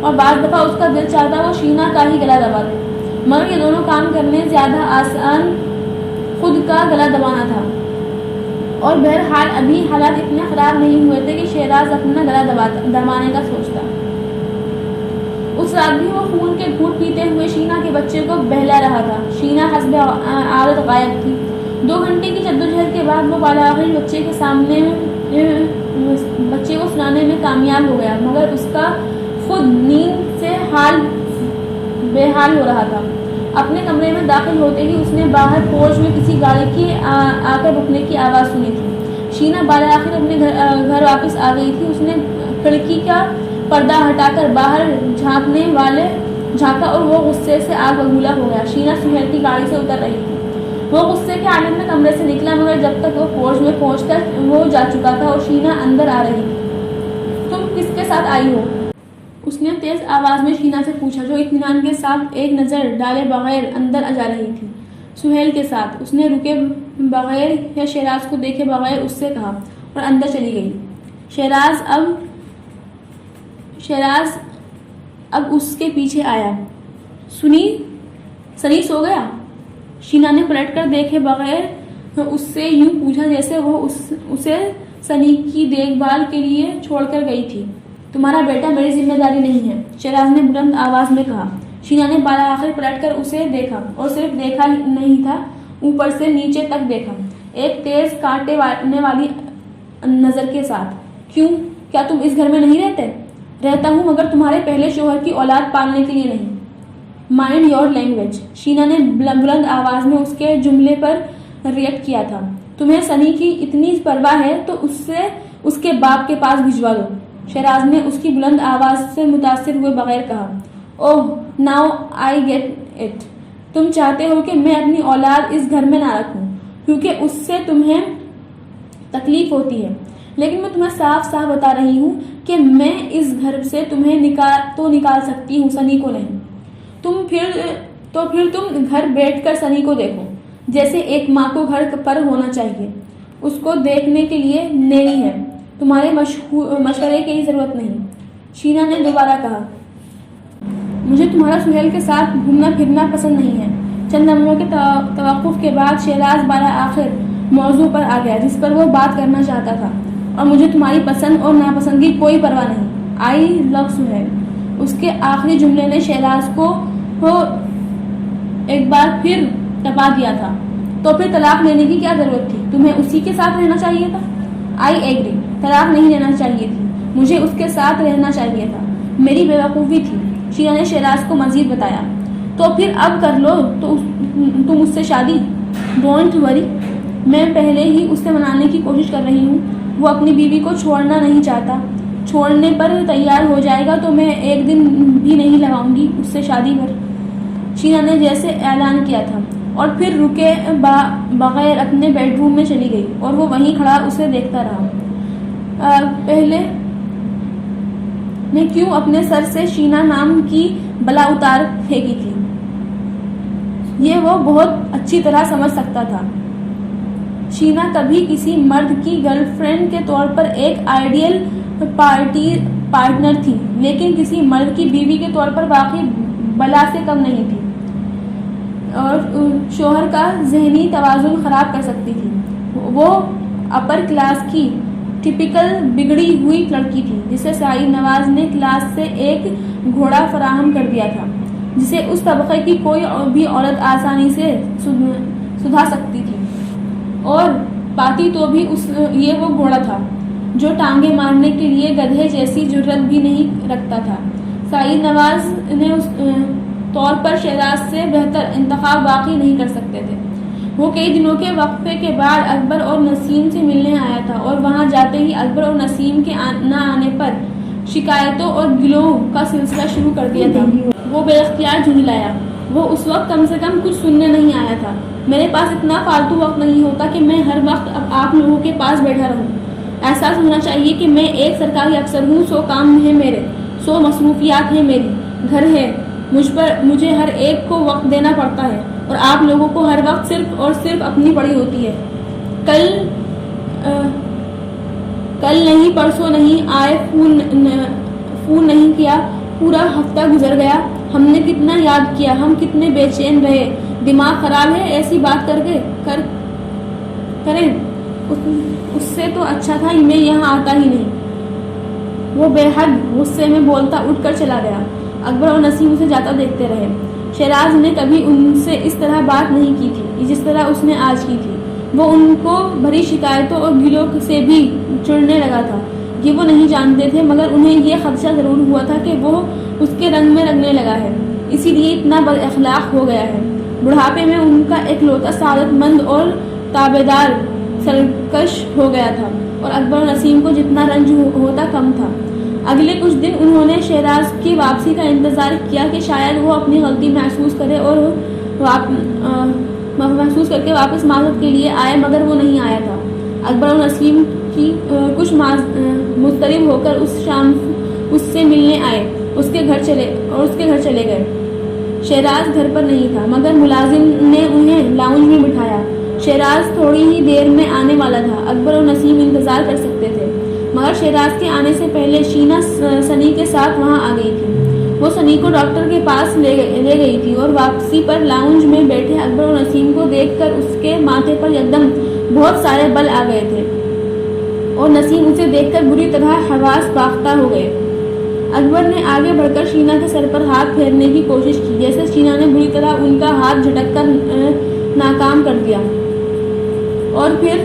S3: اور بعض دفعہ اس کا دل چاہتا وہ شینا کا ہی گلا دبا دے، مگر یہ دونوں کام کرنے زیادہ آسان خود کا گلا دبانا تھا۔ اور بہرحال ابھی حالات اتنے خراب نہیں ہوئے تھے کہ شہراز اپنا گلا دبانے کا سوچتا۔ اس رات بھی وہ خون کے گھونٹ پیتے ہوئے شینا کے بچے کو بہلا رہا تھا۔ شینا حسب عادت غائب تھی۔ 2 گھنٹے کی جدوجہد کے بعد وہ بالآخر بچے کو سلانے میں کامیاب ہو گیا، مگر اس کا خود نیند سے بے حال ہو رہا تھا۔ اپنے کمرے میں داخل ہوتے ہی اس نے باہر پورچ میں کسی گاڑی کی آ کر رکنے کی آواز سنی تھی۔ شینا بالآخر اپنے گھر واپس آ گئی تھی۔ اس نے کھڑکی کا پردہ ہٹا کر باہر جھانکا اور وہ غصے سے آگ بگولا ہو گیا۔ شینا سہیل کی گاڑی سے اتر رہی تھی۔ وہ غصے کے عالم میں کمرے سے نکلا، مگر جب تک وہ پورچ میں پہنچتا وہ جا چکا تھا اور شینا اندر آ رہی تھی۔ تم کس کے ساتھ آئی ہو؟ اس نے تیز آواز میں شینا سے پوچھا، جو اطمینان کے ساتھ ایک نظر ڈالے بغیر اندر جا رہی تھی۔ سہیل کے ساتھ، اس نے رکے بغیر یا شہراز کو دیکھے بغیر اس سے کہا، اور اندر چلی گئی۔ شہراز اب اس کے پیچھے آیا۔ سنی سو گیا؟ شینا نے پلٹ کر دیکھے بغیر اس سے یوں پوچھا جیسے وہ اسے سنی کی دیکھ بھال کے لیے چھوڑ کر گئی تھی۔ تمہارا بیٹا میری ذمہ داری نہیں ہے، شہراز نے بلند آواز میں کہا۔ شینا نے بالآخر پلٹ کر اسے دیکھا، اور صرف دیکھا نہیں تھا، اوپر سے نیچے تک دیکھا، ایک تیز کاٹنے والی نظر کے ساتھ۔ کیوں؟ کیا تم اس گھر میں نہیں رہتے؟ رہتا ہوں، مگر تمہارے پہلے شوہر کی اولاد پالنے کے لیے نہیں۔ مائنڈ یور لینگویج، شینا نے بلند آواز میں اس کے جملے پر ریئیکٹ کیا تھا۔ تمہیں سنی کی اتنی پرواہ ہے تو اس کے باپ کے پاس بھجوا دو۔ شہراز نے اس کی بلند آواز سے متاثر ہوئے بغیر کہا۔ اوہ ناؤ آئی گیٹ اٹ، تم چاہتے ہو کہ میں اپنی اولاد اس گھر میں نہ رکھوں کیونکہ اس سے تمہیں تکلیف ہوتی ہے، لیکن میں تمہیں صاف صاف بتا رہی ہوں کہ میں اس گھر سے تمہیں نکال سکتی ہوں، سنی کو نہیں۔ پھر تم گھر بیٹھ کر سنی کو دیکھو جیسے ایک ماں کو گھر پر ہونا چاہیے۔ اس کو دیکھنے کے لیے نیری ہے، تمہارے مشورے کی ضرورت نہیں۔ شینا نے دوبارہ کہا، مجھے تمہارا سہیل کے ساتھ گھومنا پھرنا پسند نہیں ہے۔ چند لمحوں کے توقف کے بعد شہراز بالآخر موضوع پر آ گیا جس پر وہ بات کرنا چاہتا تھا، اور مجھے تمہاری پسند اور ناپسند کی کوئی پرواہ نہیں۔ آئی لو سہیل۔ اس کے آخری جملے نے شہراز کو ایک بار پھر ٹپا دیا تھا۔ تو پھر طلاق لینے کی کیا ضرورت تھی؟ تمہیں اسی کے ساتھ رہنا چاہیے تھا۔ آئی ایگری، طلاق نہیں لینا چاہیے تھی، مجھے اس کے ساتھ رہنا چاہیے تھا، میری بے وقوفی تھی۔ شینا نے شہراز کو مزید بتایا۔ تو پھر اب کر لو تم اس سے شادی۔ ڈونٹ وری، میں پہلے ہی اس سے منانے کی کوشش کر رہی ہوں۔ وہ اپنی بیوی کو چھوڑنا نہیں چاہتا، چھوڑنے پر تیار ہو جائے گا تو میں ایک دن بھی نہیں لگاؤں گی اس سے شادی پر۔ شینا نے جیسے اعلان کیا تھا اور پھر رکے بغیر اپنے بیڈ روم میں چلی گئی اور وہ وہیں کھڑا اسے دیکھتا رہا۔ پہلے نے کیوں اپنے سر سے شینا نام کی بلا اتار پھینکی تھی، یہ وہ بہت اچھی طرح سمجھ سکتا تھا۔ شینا کبھی کسی مرد کی گرل فرینڈ کے طور پر ایک آئیڈیل پارٹنر تھی، لیکن کسی مرد کی بیوی کے طور پر واقعی بلا سے کم نہیں تھی، اور شوہر کا ذہنی توازن خراب کر سکتی تھی۔ وہ اپر کلاس کی ٹپیکل بگڑی ہوئی لڑکی تھی جسے سعید نواز نے کلاس سے ایک گھوڑا فراہم کر دیا تھا جسے اس طبقے کی کوئی بھی عورت آسانی سے سدھا سکتی تھی، اور پاتی تو بھی یہ وہ گھوڑا تھا جو ٹانگیں مارنے کے لیے گدھے جیسی جرت بھی نہیں رکھتا تھا۔ سعید نواز نے اس طور پر شہراز سے بہتر انتخاب واقعی نہیں کر سکتے تھے۔ وہ کئی دنوں کے وقفے کے بعد اکبر اور نسیم سے ملنے آیا تھا، اور وہاں جاتے ہی اکبر اور نسیم کے نہ آنے پر شکایتوں اور گلوں کا سلسلہ شروع کر دیا تھا۔ وہ بے اختیار جھنجھلایا۔ وہ اس وقت کم سے کم کچھ سننے نہیں آیا تھا۔ میرے پاس اتنا فالتو وقت نہیں ہوتا کہ میں ہر وقت آپ لوگوں کے پاس بیٹھا رہوں۔ احساس ہونا چاہیے کہ میں ایک سرکاری افسر ہوں، 100 کام ہیں میرے، 100 مصروفیات ہیں میری، گھر ہے، مجھے ہر ایک کو وقت دینا پڑتا ہے، اور آپ لوگوں کو ہر وقت صرف اور صرف اپنی پڑی ہوتی ہے۔ کل نہیں، پرسوں نہیں آئے، فون نہیں کیا، پورا ہفتہ گزر گیا، ہم نے کتنا یاد کیا، ہم کتنے بے چین رہے، دماغ خراب ہے ایسی بات کریں، اس سے تو اچھا تھا میں یہاں آتا ہی نہیں۔ وہ بے حد غصے میں بولتا اٹھ کر چلا گیا۔ اکبر اور نسیم اسے جاتا دیکھتے رہے۔ شہراز نے کبھی ان سے اس طرح بات نہیں کی تھی جس طرح اس نے آج کی تھی۔ وہ ان کو بھری شکایتوں اور گلوں سے بھی چڑھنے لگا تھا۔ یہ وہ نہیں جانتے تھے، مگر انہیں یہ خدشہ ضرور ہوا تھا کہ وہ اس کے رنگ میں رنگنے لگا ہے، اسی لیے اتنا بد اخلاق ہو گیا ہے۔ بڑھاپے میں ان کا ایک لوتا سعادت مند اور تابعدار سرکش ہو گیا تھا، اور اکبر اور نسیم کو جتنا رنج ہوتا کم تھا۔ اگلے کچھ دن انہوں نے شہراز کی واپسی کا انتظار کیا کہ شاید وہ اپنی غلطی محسوس کرے اور محسوس کر کے واپس معذرت کے لیے آئے، مگر وہ نہیں آیا تھا۔ اکبر اور نسیم کی کچھ مضطرب ہو کر اس شام اس سے ملنے آئے، اس کے گھر چلے گئے۔ شہراز گھر پر نہیں تھا، مگر ملازم نے انہیں لاؤنج میں بٹھایا۔ شہراز تھوڑی ہی دیر میں آنے والا تھا۔ اکبر اور نسیم انتظار کر سکتے تھے، مگر شہراز کے آنے سے پہلے شینا سنی کے ساتھ وہاں آ گئی تھی۔ وہ سنی کو ڈاکٹر کے پاس لے گئی تھی، اور واپسی پر لاؤنج میں بیٹھے اکبر اور نسیم کو دیکھ کر اس کے ماتھے پر یکدم بہت سارے بل آ گئے تھے، اور نسیم اسے دیکھ کر بری طرح حواس باختہ ہو گئے۔ اکبر نے آگے بڑھ کر شینا کے سر پر ہاتھ پھیرنے کی کوشش کی، جیسے شینا نے بری طرح ان کا ہاتھ جھٹک کر ناکام کر دیا، اور پھر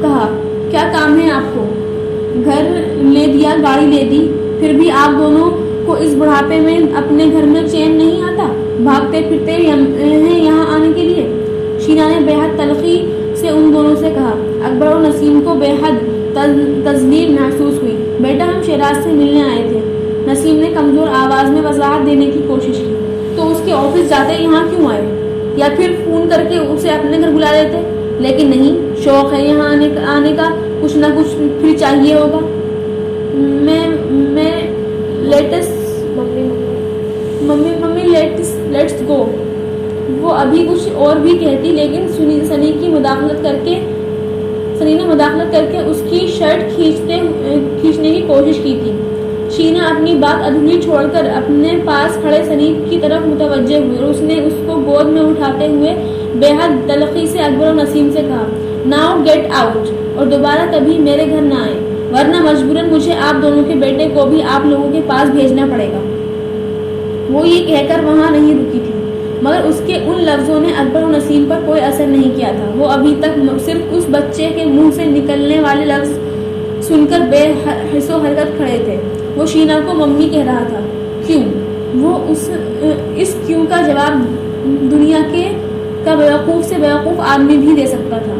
S3: کہا، کیا کام ہے آپ کو؟ گھر لے دیا، گاڑی لے دی، پھر بھی آپ دونوں کو اس بڑھاپے میں اپنے گھر میں چین نہیں آتا، بھاگتے پھرتے ہیں یہاں آنے کے لیے۔ شینا نے بے حد تلخی سے ان دونوں سے کہا۔ اکبر اور نسیم کو بے حد تذلیل محسوس ہوئی۔ بیٹا ہم شہراز سے ملنے آئے تھے، نسیم نے کمزور آواز میں وضاحت دینے کی کوشش کی۔ تو اس کے آفس جاتے یہاں کیوں آئے؟ یا پھر فون کر کے اسے اپنے گھر بلا لیتے؟ لیکن نہیں، شوق ہے یہاں آنے کا، کچھ نہ کچھ پھر چاہیے ہوگا۔ میں لیٹس گو، وہ ابھی کچھ اور بھی کہتی، لیکن سنی نے مداخلت کر کے اس کی شرٹ کھینچنے کی کوشش کی تھی۔ شینا اپنی بات ادھوری چھوڑ کر اپنے پاس کھڑے سنی کی طرف متوجہ ہوئی اور اس نے اس کو گود میں اٹھاتے ہوئے بے حد تلخی سے اکبر اور نسیم سے کہا، ناؤ گیٹ آؤٹ، اور دوبارہ کبھی میرے گھر نہ آئے، ورنہ مجبوراً مجھے آپ دونوں کے بیٹے کو بھی آپ لوگوں کے پاس بھیجنا پڑے گا۔ وہ یہ کہہ کر وہاں نہیں رکی تھی، مگر اس کے ان لفظوں نے اکبر اور نسیم پر کوئی اثر نہیں کیا تھا۔ وہ ابھی تک صرف اس بچے کے منہ سے نکلنے والے لفظ سن کر بے حس و حرکت کھڑے تھے۔ وہ شینا کو ممی کہہ رہا تھا، کیوں؟ وہ اس کیوں کا جواب دنیا کا بیوقوف سے بیوقوف آدمی بھی دے سکتا تھا۔